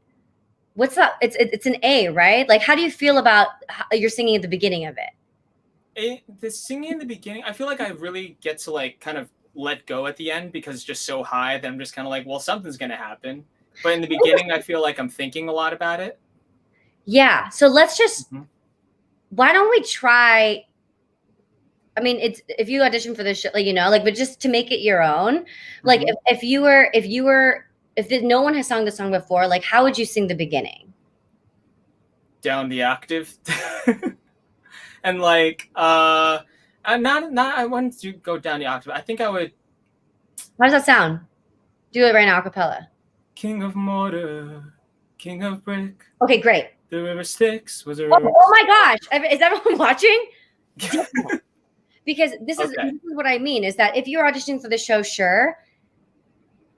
what's that? It's an A, right? Like, how do you feel about your singing at the beginning of it? The singing in the beginning, I feel like I really get to like kind of let go at the end because it's just so high that I'm just kind of like, well, something's going to happen. But in the beginning, I feel like I'm thinking a lot about it. Yeah. So let's just, why don't we try? I mean, it's, if you audition for this show, like, you know, like, but just to make it your own, like if no one has sung the song before, like, how would you sing the beginning? down the octave. And like I'm not I wouldn't do go down the octave. I think I would How does that sound? Do it right now, a cappella. King of mortar, king of brick. Okay, great. The river Styx was a Oh, river. oh my gosh. Is everyone watching? Because this is what I mean is that if you're auditioning for the show, sure.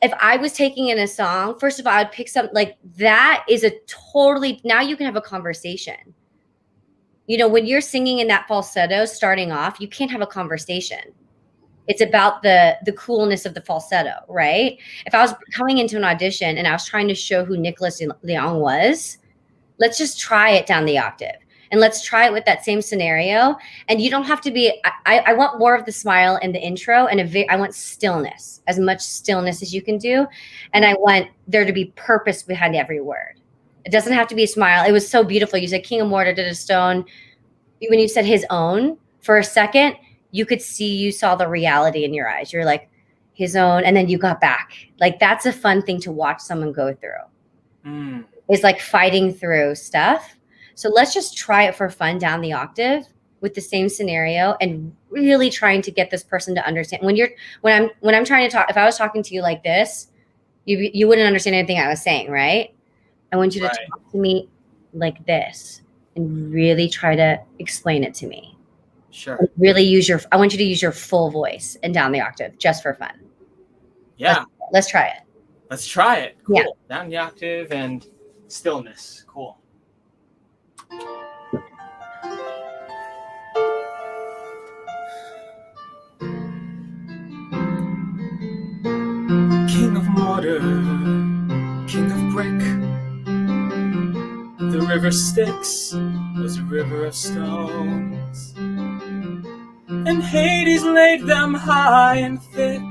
If I was taking in a song, first of all, I'd pick something like that is a totally, now you can have a conversation. You know, when you're singing in that falsetto starting off, you can't have a conversation. It's about the coolness of the falsetto, right? If I was coming into an audition and I was trying to show who Nicholas Leong was, let's just try it down the octave. And let's try it with that same scenario. And you don't have to be, I want more of the smile in the intro and I want stillness, as much stillness as you can do. And I want there to be purpose behind every word. It doesn't have to be a smile. It was so beautiful. You said King of Mortar did a stone. When you said his own, for a second, you could see, you saw the reality in your eyes. You're like, his own. And then you got back. Like, that's a fun thing to watch someone go through. Is like fighting through stuff. So let's just try it for fun down the octave with the same scenario and really trying to get this person to understand. When I'm trying to talk, if I was talking to you like this, you wouldn't understand anything I was saying, right? I want you to talk to me like this and really try to explain it to me. Sure. Really I want you to use your full voice and down the octave just for fun. Yeah. Let's try it. Let's try it. Cool. Yeah. Down the octave and stillness. Cool. King of mortar, king of brick. The river Styx was a river of stones, and Hades laid them high and thick,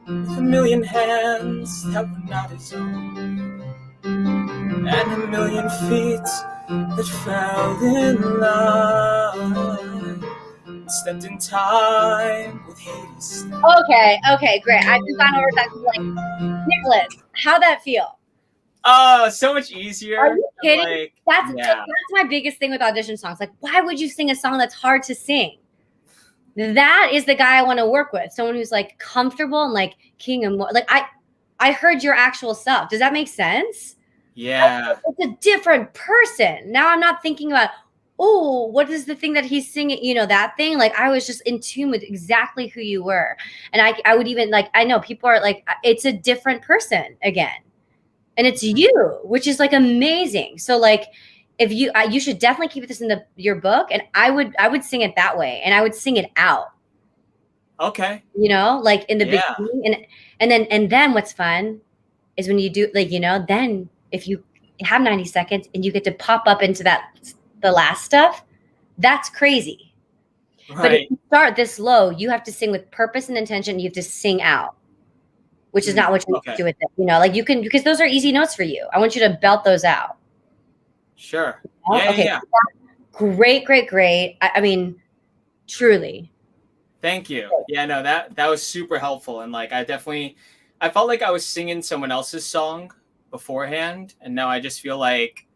with a million hands that were not his own, and a million feet that fell in line, and stepped in time with Hades. Okay, great. I've gone over that. Like, Nicholas, how'd that feel? So much easier. Are you kidding? Like, That's my biggest thing with audition songs. Like, why would you sing a song that's hard to sing? That is the guy I want to work with. Someone who's like comfortable and like king and more. Like I heard your actual self. Does that make sense? Yeah. It's a different person. Now I'm not thinking about, oh, what is the thing that he's singing? You know, that thing. Like I was just in tune with exactly who you were. And I would even like, I know people are like, it's a different person again. And it's you, which is like amazing. So like, if you should definitely keep this in your book, and I would sing it that way, and I would sing it out. Okay. You know, like in the beginning, and then what's fun is when you do like, you know, then if you have 90 seconds and you get to pop up into the last stuff, that's crazy. Right. But if you start this low, you have to sing with purpose and intention. You have to sing out. Which is not what you do with it. You know, like you can, because those are easy notes for you. I want you to belt those out. Sure. Yeah. Great. I mean, truly. Thank you. Yeah, no, that was super helpful. And like, I felt like I was singing someone else's song beforehand. And now I just feel like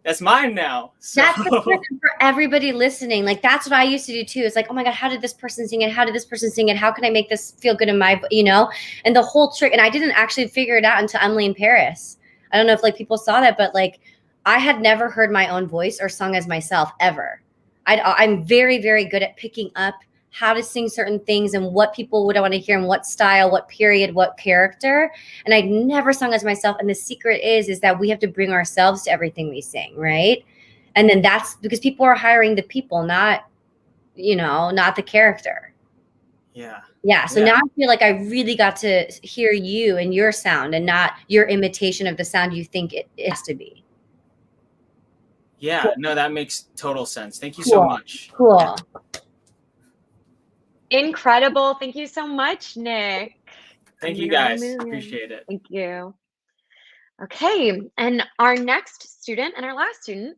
that's mine now. So. That's the person for everybody listening. Like, that's what I used to do too. It's like, oh my God, how did this person sing it? How did this person sing it? How can I make this feel good in my, you know, and the whole trick. And I didn't actually figure it out until Emily in Paris. I don't know if like people saw that, but like, I had never heard my own voice or sung as myself ever. I'm very, very good at picking up how to sing certain things and what people would want to hear and what style, what period, what character. And I'd never sung as myself. And the secret is that we have to bring ourselves to everything we sing, right? And then that's because people are hiring the people, not the character. Yeah. So now I feel like I really got to hear you and your sound and not your imitation of the sound you think it has to be. Yeah, no, that makes total sense. Thank you so much. Cool. Incredible. Thank you so much, Nick. Thank you guys. Appreciate it. Thank you. Okay, and our next student and our last student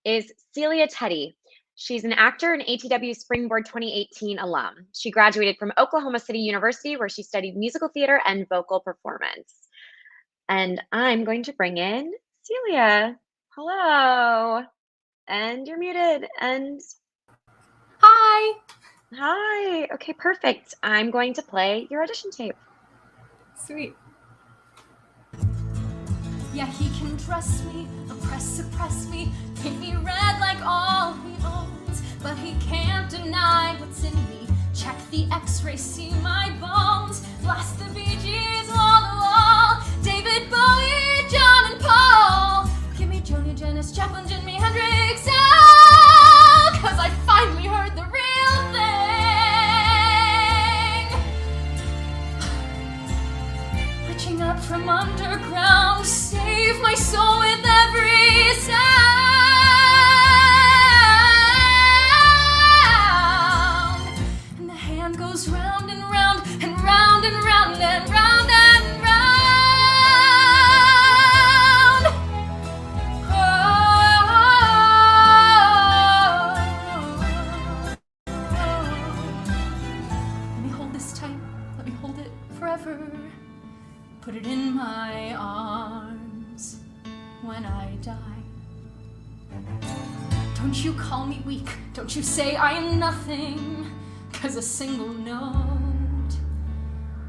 is Celia Teddy. She's an actor and ATW Springboard 2018 alum. She graduated from Oklahoma City University, where she studied musical theater and vocal performance. And I'm going to bring in Celia, hello. And you're muted. And Hi. hi. Okay, perfect. I'm going to play your audition tape. Sweet. Yeah, he can dress me, oppress, suppress me, paint me red like all he owns. But he can't deny what's in me. Check the x-ray, see my bones. Blast the Bee Gees wall to wall. David Bowie, John and Paul. Give me Joni, Janis, Joplin, Jimi Hendrix, oh, 'cause I finally heard the real thing. Reaching up from underground, save my soul with every sound. And the hand goes round and round and round and round and round and round. Let me hold this tight, let me hold it forever. Put it in my arms when I die. Don't you call me weak, don't you say I am nothing, 'cause a single note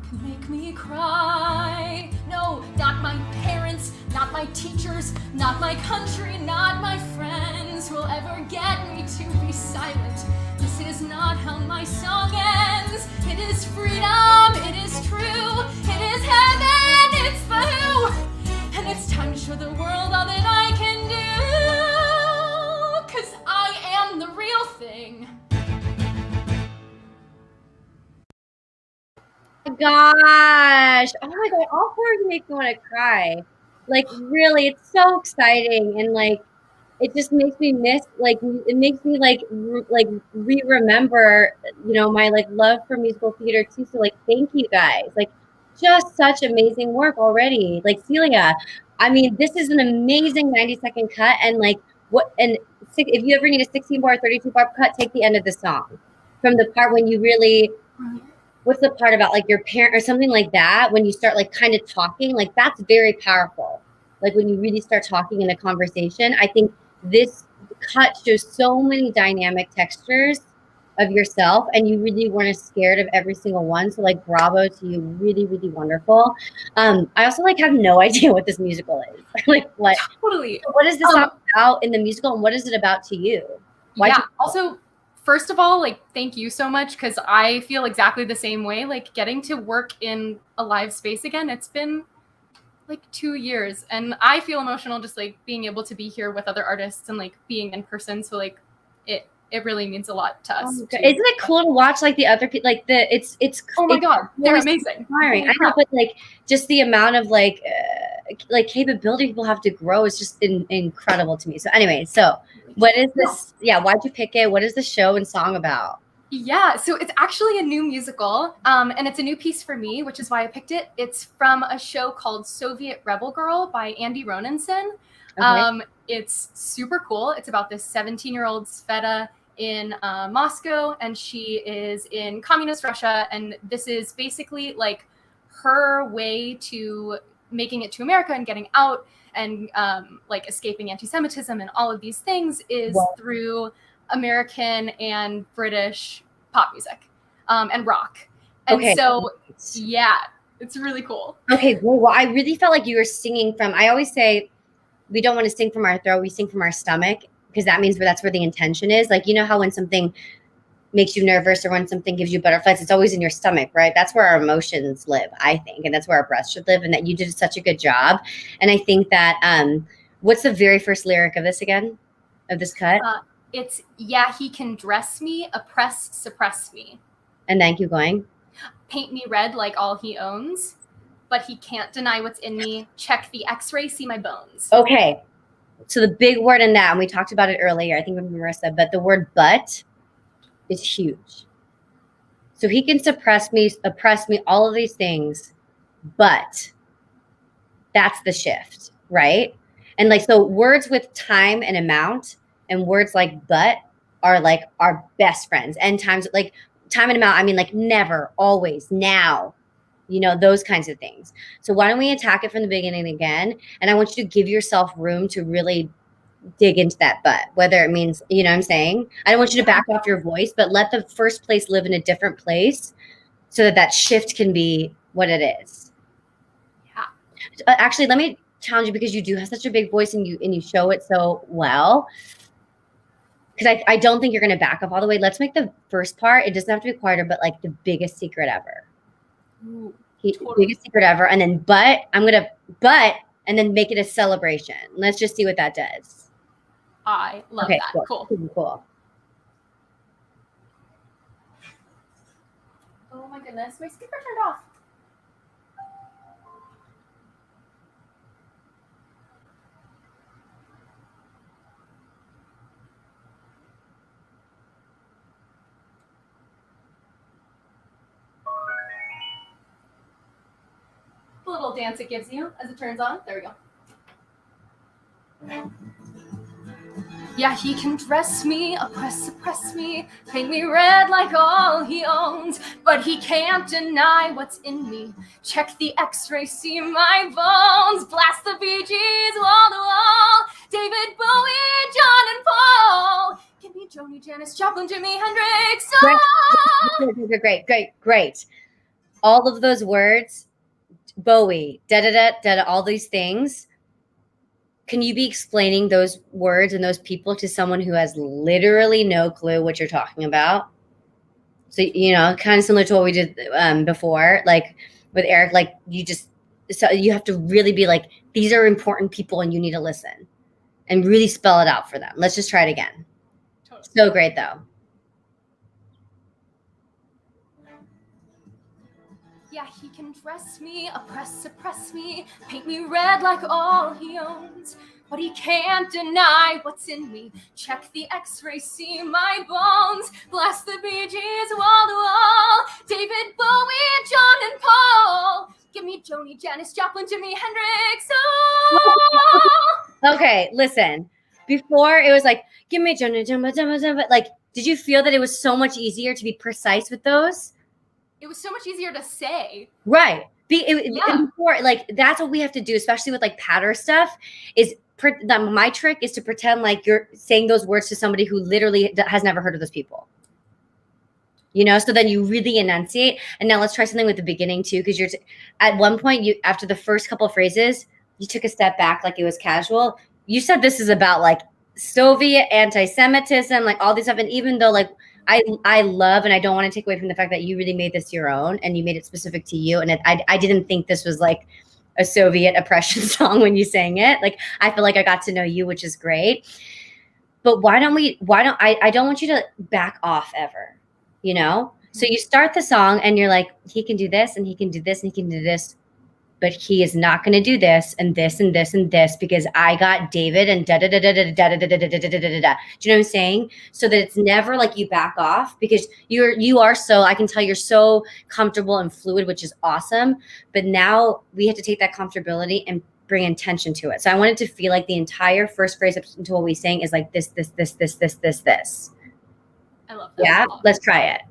can make me cry. No, not my parents, not my teachers, not my country, not my friends will ever get me to be silent. This is not how my song ends. It is freedom, it is true, it is heaven, it's the who. And it's time to show the world all that I can do. 'Cause I am the real thing. Gosh. Oh my God. All four of you make me want to cry. Like, really, it's so exciting. And like, it just makes me miss, like, it makes me like re-remember, my like love for musical theater too. So like, thank you guys. Like, just such amazing work already. Like, Celia, I mean, this is an amazing 90-second cut. And like, if you ever need a 16-bar, 32-bar cut, take the end of the song from the part when you really, what's the part about like your parent or something like that, when you start like kind of talking, like that's very powerful. Like when you really start talking in a conversation, I think this cut shows so many dynamic textures of yourself, and you really weren't scared of every single one. So like, bravo to you, really, really wonderful. I also like have no idea what this musical is. Like what? Totally. What is this song about in the musical, and what is it about to you? Also, first of all, like, thank you so much, because I feel exactly the same way. Like, getting to work in a live space again, it's been like 2 years, and I feel emotional just like being able to be here with other artists and like being in person. So like, it really means a lot to us. Isn't it cool to watch like the other people, like it's oh my God, they're amazing. Inspiring. I know, but like just the amount of like capability people have to grow is just incredible to me. So anyway, so what is this? Yeah, why'd you pick it? What is the show and song about? Yeah, so it's actually a new musical, and it's a new piece for me, which is why I picked it. It's from a show called Soviet Rebel Girl by Andy Ronenson. Okay. It's super cool. It's about this 17-year-old Sveta in Moscow, and she is in communist Russia, and this is basically like her way to making it to America and getting out and like escaping anti-Semitism and all of these things is through American and British pop music and rock. And so, yeah, it's really cool. Okay, well, I really felt like you were singing from, I always say, we don't want to sing from our throat, we sing from our stomach, because that means that's where the intention is. Like, you know how when something makes you nervous or when something gives you butterflies, it's always in your stomach, right? That's where our emotions live, I think. And that's where our breath should live, and that you did such a good job. And I think that, what's the very first lyric of this again, of this cut? It's, yeah, he can dress me, oppress, suppress me. And then keep going. Paint me red like all he owns, but he can't deny what's in me. Check the x-ray, see my bones. Okay. So the big word in that, and we talked about it earlier, I think with Marissa, but the word but is huge. So he can suppress me, oppress me, all of these things, but that's the shift, right? And like, so words with time and amount and words like but are like our best friends. And times like time and amount, I mean like never, always, now, you know, those kinds of things. So why don't we attack it from the beginning again? And I want you to give yourself room to really dig into that butt, whether it means, you know what I'm saying? I don't want you to back off your voice, but let the first place live in a different place so that that shift can be what it is. Yeah. Actually, let me challenge you, because you do have such a big voice and you show it so well. Because I don't think you're going to back up all the way. Let's make the first part, it doesn't have to be quieter, but like the biggest secret ever. Ooh, Biggest secret ever. And then and then make it a celebration. Let's just see what that does. I love that. Cool. Cool. Oh my goodness, my speaker turned off. The little dance it gives you as it turns on. There we go. Yeah, he can dress me, oppress, suppress me, paint me red like all he owns, but he can't deny what's in me. Check the x-ray, see my bones, blast the Bee Gees wall to wall, David Bowie, John and Paul, give me Joni, Janis, Joplin, Jimi Hendrix. Great. All of those words, Bowie, da-da-da, all these things. Can you be explaining those words and those people to someone who has literally no clue what you're talking about? So, you know, kind of similar to what we did before, like with Eric, like so you have to really be like, these are important people and you need to listen and really spell it out for them. Let's just try it again. Totally. So great though. Yeah, he can dress me, oppress, suppress me, paint me red like all he owns, but he can't deny what's in me. Check the x-ray, see my bones, blast the Bee Gees wall to wall, David Bowie, John and Paul, give me Joni, Janis, Joplin, Jimi Hendrix. Oh! Okay, listen. Before it was like, give me Joni, like, did you feel that it was so much easier to be precise with those? It was so much easier to say. Right. Before, like, that's what we have to do, especially with like patter stuff, is my trick is to pretend like you're saying those words to somebody who literally has never heard of those people. You know, so then you really enunciate. And now let's try something with the beginning too, because at one point, after the first couple of phrases, you took a step back like it was casual. You said this is about like Soviet anti-Semitism, like all this stuff. And even though like, I love, and I don't want to take away from the fact that you really made this your own and you made it specific to you. And I didn't think this was like a Soviet oppression song when you sang it. Like, I feel like I got to know you, which is great. But I don't want you to back off ever, you know? So you start the song and you're like, he can do this and he can do this and he can do this, but he is not going to do this and this and this and this because I got David and da da da da da da da da da da da da da da. Do you know what I'm saying? So that it's never like you back off, because you are so, I can tell you're so comfortable and fluid, which is awesome. But now we have to take that comfortability and bring intention to it. So I wanted to feel like the entire first phrase up into what we sang is like this. I love that. Yeah, let's try it.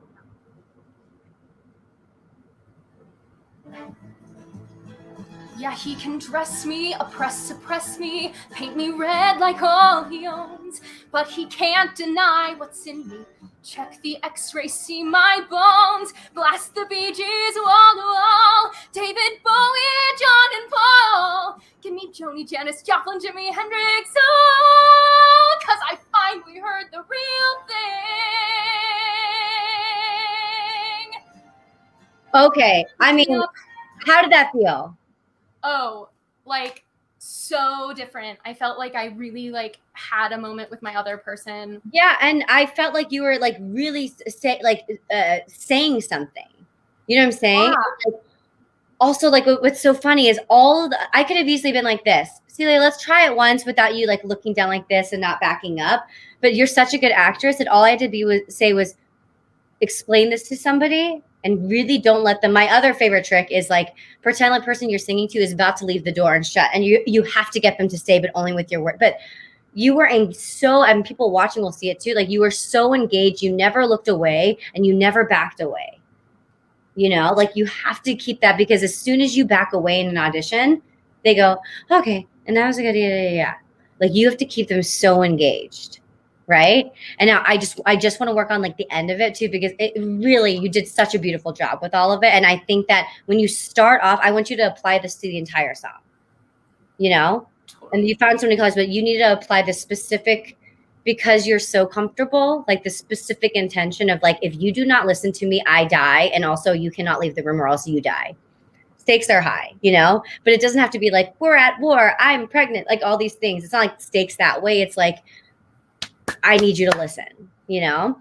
Yeah, he can dress me, oppress, suppress me, paint me red like all he owns, but he can't deny what's in me. Check the x-ray, see my bones, blast the Bee Gees wall to wall, David Bowie, John and Paul, give me Joni, Janis, Joplin, Jimi Hendrix, oh, 'cause I finally heard the real thing. Okay, I mean, how did that feel? Oh, like so different. I felt like I really like had a moment with my other person. Yeah, and I felt like you were like really saying something. You know what I'm saying? Yeah. Like, also, like what's so funny is I could have easily been like this. Celia, let's try it once without you like looking down like this and not backing up. But you're such a good actress that all I had to say was explain this to somebody. And really don't let them. My other favorite trick is like pretend the person you're singing to is about to leave the door and shut, and you have to get them to stay, but only with your word. But you were and people watching will see it too. Like you were so engaged, you never looked away, and you never backed away. You know, like you have to keep that, because as soon as you back away in an audition, they go, okay, and that was a good, yeah. Like you have to keep them so engaged, right? And now I just want to work on like the end of it too, because it really, you did such a beautiful job with all of it. And I think that when you start off, I want you to apply this to the entire song, you know? And you found so many colors, but you need to apply the specific, because you're so comfortable, like the specific intention of like, if you do not listen to me, I die. And also you cannot leave the room or else you die. Stakes are high, you know, but it doesn't have to be like, we're at war, I'm pregnant, like all these things. It's not like stakes that way. It's like, I need you to listen, you know?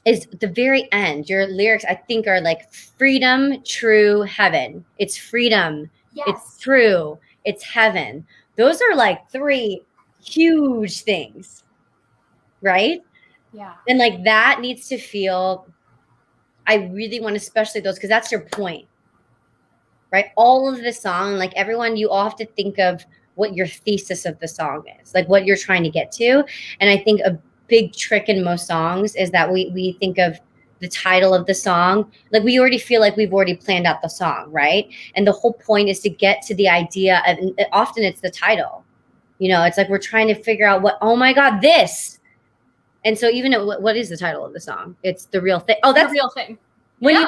Is the very end, your lyrics, I think, are like freedom, true, heaven. It's freedom. Yes. It's true. It's heaven. Those are like 3 huge things, right? Yeah. And like that needs to feel, I really want, especially those, because that's your point, right? All of the song, like everyone, you all have to think of what your thesis of the song is, like what you're trying to get to. And I think a big trick in most songs is that we think of the title of the song, like we already feel like we've already planned out the song, right? And the whole point is to get to the idea of, and often it's the title. You know, it's like we're trying to figure out what, oh my God, this. And so even what is the title of the song? It's The Real Thing. Oh, that's The Real Thing. when Yeah.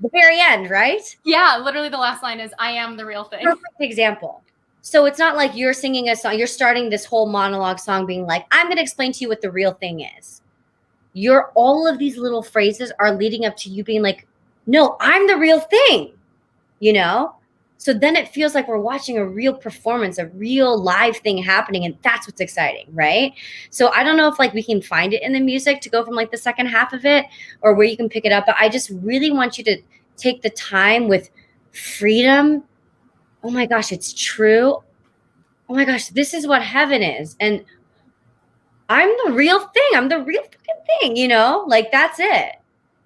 the very end, right? Yeah, literally the last line is, I am the real thing. Perfect example. So it's not like you're singing a song, you're starting this whole monologue song being like, I'm going to explain to you what the real thing is. All of these little phrases are leading up to you being like, no, I'm the real thing, you know? So then it feels like we're watching a real performance, a real live thing happening. And that's what's exciting, right? So I don't know if like we can find it in the music to go from like the second half of it or where you can pick it up. But I just really want you to take the time with freedom. Oh my gosh, it's true. Oh my gosh, this is what heaven is. And I'm the real thing. I'm the real fucking thing, you know? Like that's it.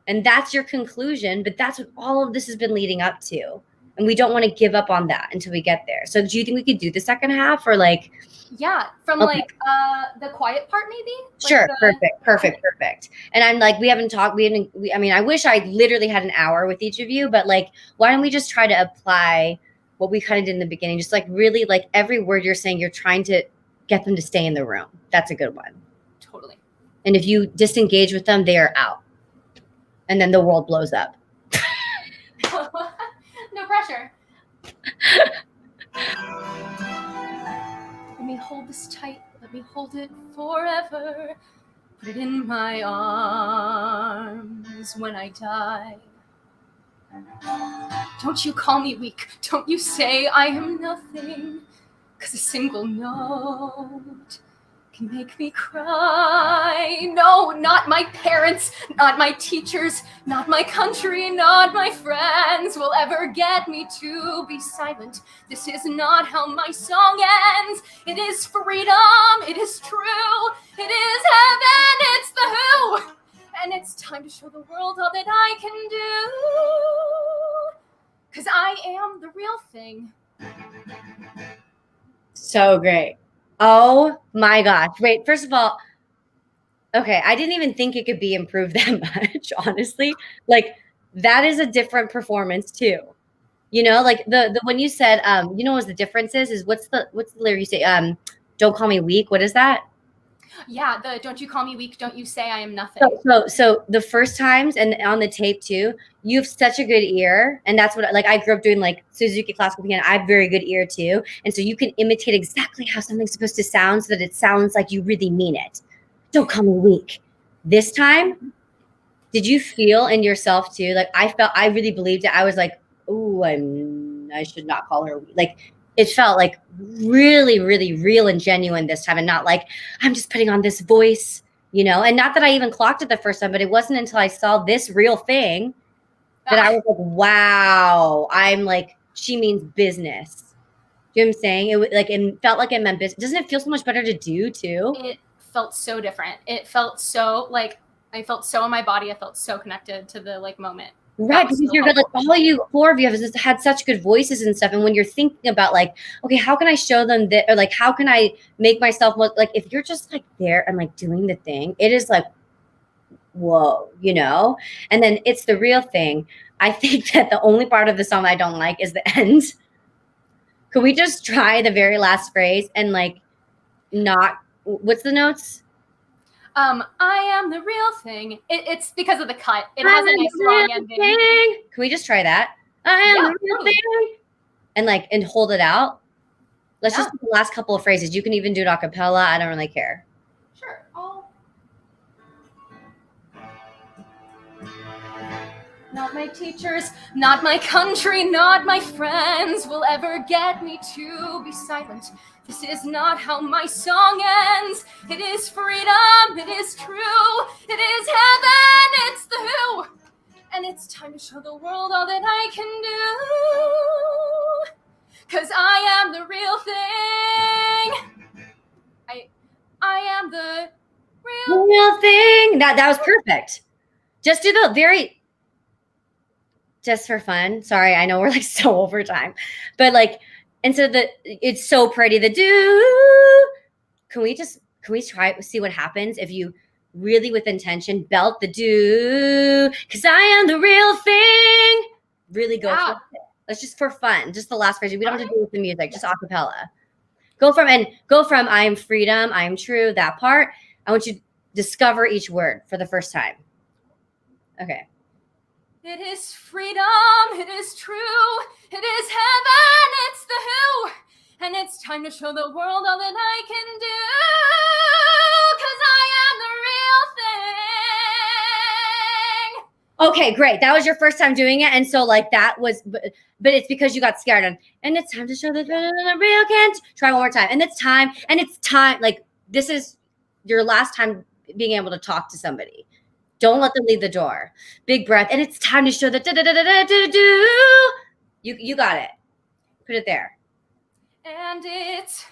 And that's your conclusion. But that's what all of this has been leading up to. And we don't want to give up on that until we get there. So do you think we could do the second half or like? Yeah, from Okay. like the quiet part maybe? Like Sure, the- perfect. And I'm like, we haven't talked, I mean, I wish I literally had an hour with each of you, but like, why don't we just try to apply what we kind of did in the beginning? Just like really like every word you're saying, you're trying to get them to stay in the room. That's a good one. Totally. And if you disengage with them, they are out. And then the world blows up. No pressure. Let me hold this tight. Let me hold it forever. Put it in my arms when I die. Don't you call me weak. Don't you say I am nothing. 'Cause a single note can make me cry. No, not my parents, not my teachers, not my country, not my friends will ever get me to be silent. This is not how my song ends. It is freedom, it is true, it is heaven, it's the who. And it's time to show the world all that I can do. 'Cause I am the real thing. So great. Oh my gosh. Wait, first of all, okay, I didn't even think it could be improved that much, honestly. Like that is a different performance too. You know, like the when you said you know what the difference is what's the lyric you say? Don't call me weak. What is that? Yeah, the don't you call me weak, don't you say I am nothing. So the first times and on the tape too, you have such a good ear. And that's what like I grew up doing like Suzuki classical piano. I have very good ear too. And so you can imitate exactly how something's supposed to sound so that it sounds like you really mean it. Don't call me weak. This time, did you feel in yourself too? Like I really believed it. I was like, oh, I should not call her weak. Like it felt like really, really real and genuine this time and not like, I'm just putting on this voice, you know? And not that I even clocked it the first time, but it wasn't until I saw this real thing that I was like, wow, I'm like, she means business. You know what I'm saying? It was like, it felt like it meant business. Doesn't it feel so much better to do too? It felt so different. It felt so like, I felt so in my body. I felt so connected to the like moment. Right, because you're good, like all you 4 of you have just had such good voices and stuff. And when you're thinking about like, okay, how can I show them that, or like, how can I make myself look like if you're just like there and like doing the thing, it is like, whoa, you know? And then It's the Real Thing. I think that the only part of the song I don't like is the end. Could we just try the very last phrase and like not, what's the notes? I am the real thing. It's because of the cut. It has a nice long ending. Can we just try that? I am the real thing. And like, and hold it out. Let's just do the last couple of phrases. You can even do it a cappella. I don't really care. Sure. Not my teachers, not my country, not my friends will ever get me to be silent. This is not how my song ends. It is freedom, it is true, it is heaven, it's the who. And it's time to show the world all that I can do. 'Cause I am the real thing. I am the real thing. That was perfect. Just do the very, just for fun. Sorry, I know we're like so over time, but like, and so it's so pretty. The do. Can we try see what happens if you really with intention belt the do? 'Cause I am the real thing. Really go for it. Let's just for fun. Just the last phrase. We don't have to do it with the music. Just a cappella. Go from I am freedom. I am true. That part. I want you to discover each word for the first time. Okay. It is freedom, it is true, it is heaven, it's the who. And it's time to show the world all that I can do. 'Cause I am the real thing. Okay, great. That was your first time doing it. And so like that was, but it's because you got scared. And it's time to show the real can't. Try one more time. And it's time. Like this is your last time being able to talk to somebody. Don't let them leave the door. Big breath. And it's time to show the do. You got it. Put it there. And it's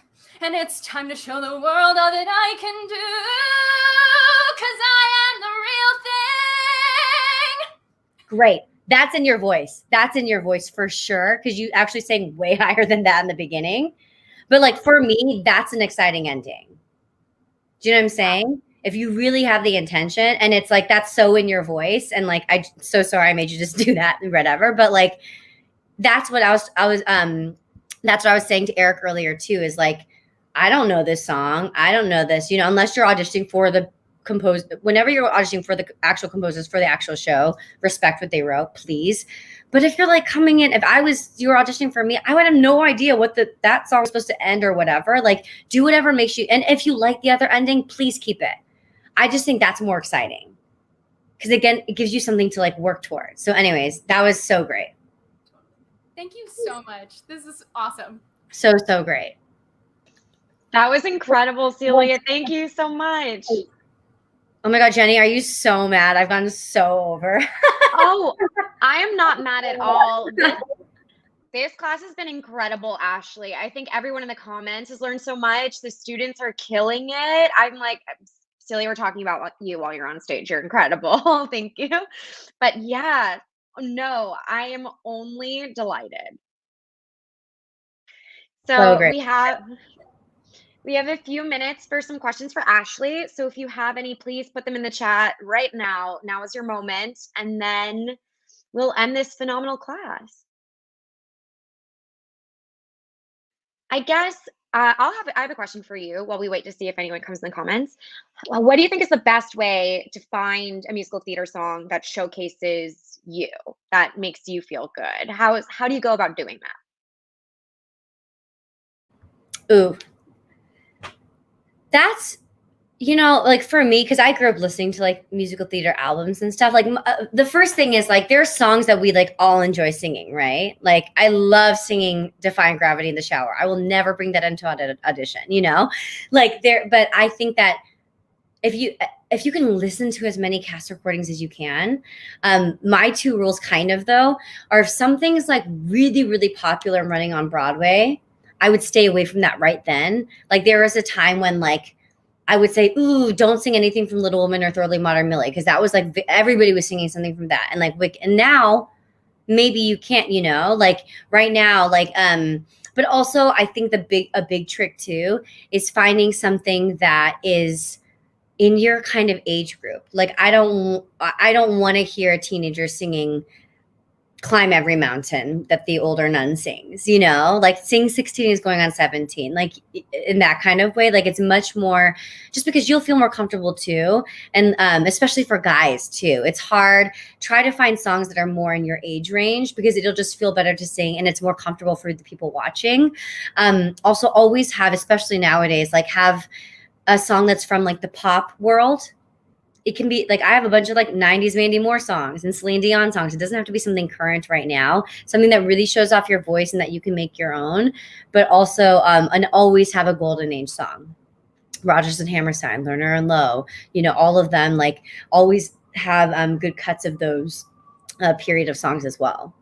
time to show the world all that I can do. 'Cause I am the real thing. Great. That's in your voice. That's in your voice for sure. Because you actually sang way higher than that in the beginning. But like for me, that's an exciting ending. Do you know what I'm saying? If you really have the intention and it's like, that's so in your voice. And like, I'm so sorry I made you just do that and whatever. But like, that's what that's what I was saying to Eric earlier too, is like, I don't know this song. I don't know this, unless you're auditioning for whenever you're auditioning for the actual composers for the actual show, respect what they wrote, please. But if you're like coming in, you were auditioning for me, I would have no idea what that song was supposed to end or whatever. Like do whatever makes you, and if you like the other ending, please keep it. I just think that's more exciting because again, it gives you something to like work towards. So anyways, that was so great. Thank you so much. This is awesome. So great. That was incredible, Celia. Thank you so much. Oh my God, Jenny, are you so mad? I've gone so over. Oh, I am not mad at all. This class has been incredible, Ashley. I think everyone in the comments has learned so much. The students are killing it. I'm like, Celia, we're talking about you while you're on stage. You're incredible. Thank you. But yeah, no, I am only delighted. So great. we have a few minutes for some questions for Ashley. So if you have any, please put them in the chat right now. Now is your moment. And then we'll end this phenomenal class. I guess I have a question for you while we wait to see if anyone comes in the comments. What do you think is the best way to find a musical theater song that showcases you, that makes you feel good? How do you go about doing that? Ooh, that's, like for me, because I grew up listening to like musical theater albums and stuff. Like the first thing is like there's songs that we like all enjoy singing, right? Like I love singing Defying Gravity in the shower. I will never bring that into audition, like there. But I think that if you can listen to as many cast recordings as you can, my two rules kind of though are if something's like really, really popular and running on Broadway, I would stay away from that right then. Like there was a time when like I would say, ooh, don't sing anything from Little Women or Thoroughly Modern Millie, because that was like everybody was singing something from that. And like and now maybe you can't, like right now, like but also I think a big trick too is finding something that is in your kind of age group. Like, I don't want to hear a teenager singing Climb Every Mountain that the older nun sings, you know, like sing 16 is going on 17, like in that kind of way. Like, it's much more just because you'll feel more comfortable too. And especially for guys too, it's hard. Try to find songs that are more in your age range because it'll just feel better to sing and it's more comfortable for the people watching. Also always have, especially nowadays, like have a song that's from like the pop world. It can be like, I have a bunch of like 90s Mandy Moore songs and Celine Dion songs. It doesn't have to be something current right now, something that really shows off your voice and that you can make your own, but also, and always have a golden age song. Rodgers and Hammerstein, Lerner and Lowe, you know, all of them, like always have good cuts of those period of songs as well.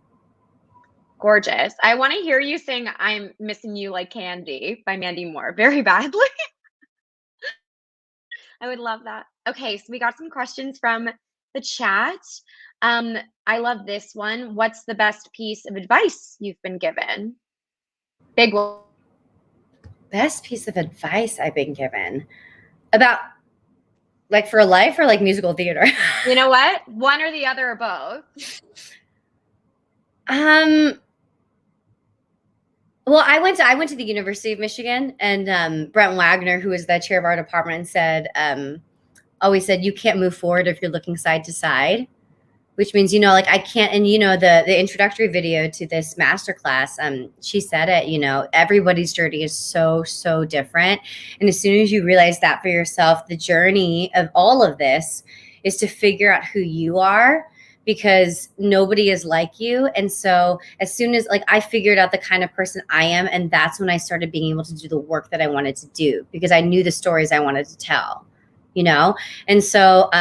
Gorgeous. I want to hear you sing I'm Missing You Like Candy by Mandy Moore very badly. I would love that. Okay, so we got some questions from the chat. I love this one. What's the best piece of advice you've been given? Big one. Best piece of advice I've been given about, like, for life or like musical theater? You know what? One or the other or both. Well, I went to the University of Michigan, and Brent Wagner, who is the chair of our department, said, always said, you can't move forward if you're looking side to side, which means, you know, like I can't, and you know, the introductory video to this masterclass, she said it, you know, everybody's journey is so, so different. And as soon as you realize that for yourself, the journey of all of this is to figure out who you are, because nobody is like you. And so as soon as like I figured out the kind of person I am, and that's when I started being able to do the work that I wanted to do, because I knew the stories I wanted to tell, you know? And so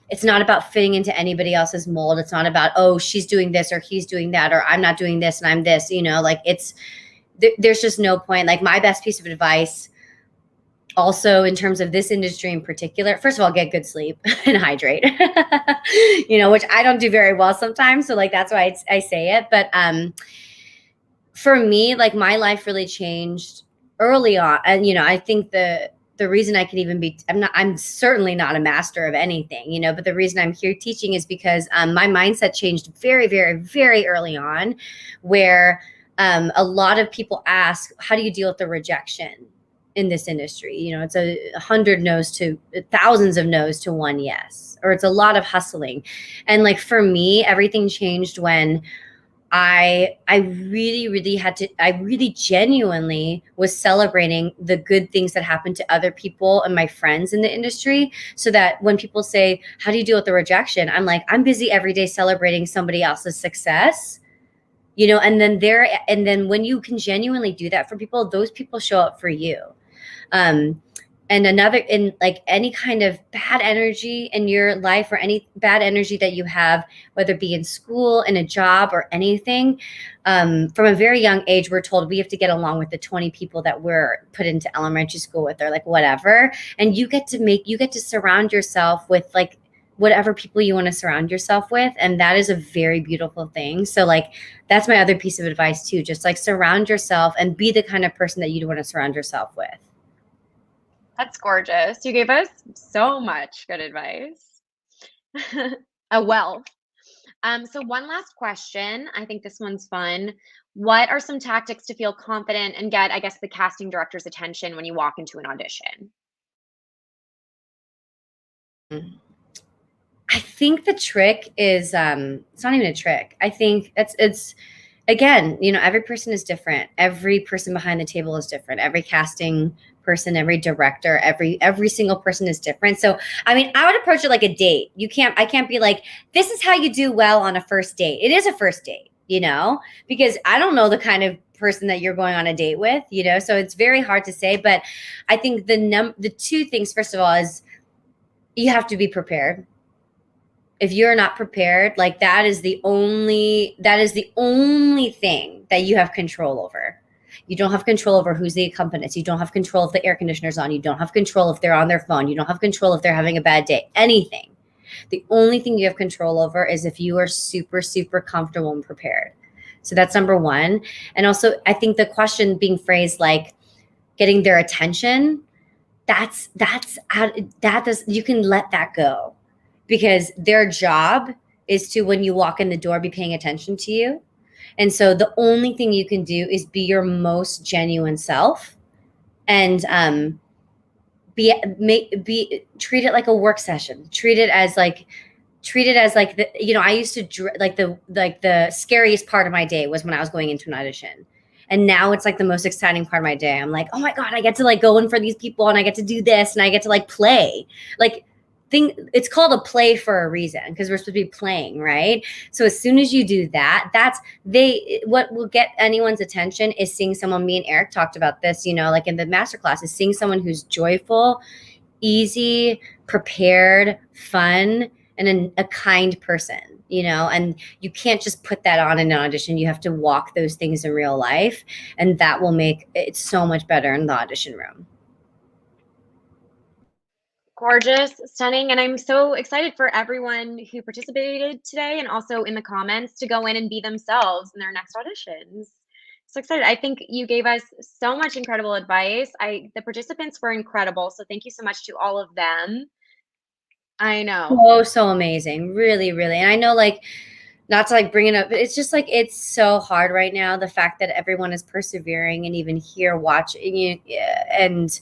it's not about fitting into anybody else's mold. It's not about, oh, she's doing this or he's doing that, or I'm not doing this and I'm this, you know, like it's, there's just no point. Like my best piece of advice also in terms of this industry in particular, first of all, get good sleep and hydrate, you know, which I don't do very well sometimes. So like, that's why I say it. But for me, like my life really changed early on. And, you know, I think the reason I can even be, I'm certainly not a master of anything, you know, but the reason I'm here teaching is because my mindset changed very, very, very early on, where a lot of people ask, how do you deal with the rejection in this industry? You know, it's 100 no's to thousands of no's to one yes, or it's a lot of hustling. And like for me, everything changed when I really genuinely was celebrating the good things that happened to other people and my friends in the industry, so that when people say, how do you deal with the rejection? I'm like, I'm busy every day celebrating somebody else's success, you know, and then when you can genuinely do that for people, those people show up for you. And another, in like any kind of bad energy in your life, or any bad energy that you have, whether it be in school, in a job, or anything, from a very young age, we're told we have to get along with the 20 people that we're put into elementary school with, or like whatever. And you get to surround yourself with like whatever people you want to surround yourself with. And that is a very beautiful thing. So like, that's my other piece of advice too. Just like surround yourself and be the kind of person that you want to surround yourself with. That's gorgeous. You gave us so much good advice. A wealth. So one last question. I think this one's fun. What are some tactics to feel confident and get, I guess, the casting director's attention when you walk into an audition? I think the trick is, it's not even a trick. I think it's again, you know, every person is different. Every person behind the table is different. Every casting person, every director, every single person is different. So, I mean, I would approach it like a date. I can't be like, this is how you do well on a first date. It is a first date, you know, because I don't know the kind of person that you're going on a date with, you know, so it's very hard to say. But I think the two things, first of all, is you have to be prepared. If you're not prepared, like that is the only thing that you have control over. You don't have control over who's the accompanist. You don't have control if the air conditioner's on. You don't have control if they're on their phone. You don't have control if they're having a bad day. Anything. The only thing you have control over is if you are super, super comfortable and prepared. So that's number one. And also, I think the question being phrased like getting their attention, you can let that go, because their job is to, when you walk in the door, be paying attention to you. And so the only thing you can do is be your most genuine self, and treat it like a work session. Treat it as like the, you know, I used to like the scariest part of my day was when I was going into an audition. And now it's like the most exciting part of my day. I'm like, oh my God, I get to like go in for these people, and I get to do this, and I get to like play. Like, it's called a play for a reason, because we're supposed to be playing, right? So as soon as you do that, what will get anyone's attention is seeing someone. Me and Eric talked about this, you know, like in the masterclass, is seeing someone who's joyful, easy, prepared, fun, and a kind person, you know. And you can't just put that on in an audition. You have to walk those things in real life, and that will make it so much better in the audition room. Gorgeous, stunning, and I'm so excited for everyone who participated today, and also in the comments, to go in and be themselves in their next auditions. So excited. I think you gave us so much incredible advice. The participants were incredible, so thank you so much to all of them. I know. So amazing. Really, really. And I know, like, not to like bring it up, but it's just like, it's so hard right now, the fact that everyone is persevering and even here watching you. And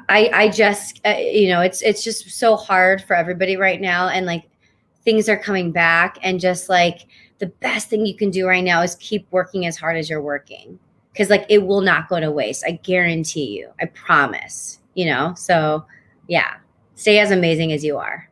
I just, you know, it's just so hard for everybody right now. And like, things are coming back, and just like, the best thing you can do right now is keep working as hard as you're working, because like, it will not go to waste. I guarantee you, I promise, you know? So yeah, stay as amazing as you are.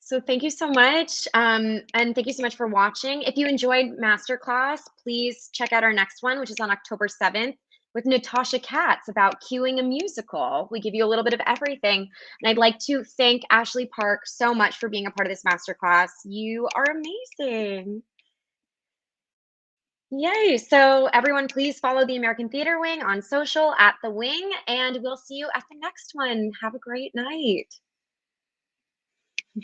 So thank you so much. And thank you so much for watching. If you enjoyed Masterclass, please check out our next one, which is on October 7th with Natasha Katz about cueing a musical. We give you a little bit of everything. And I'd like to thank Ashley Park so much for being a part of this Masterclass. You are amazing. Yay. So everyone, please follow the American Theater Wing on social @The Wing, and we'll see you at the next one. Have a great night.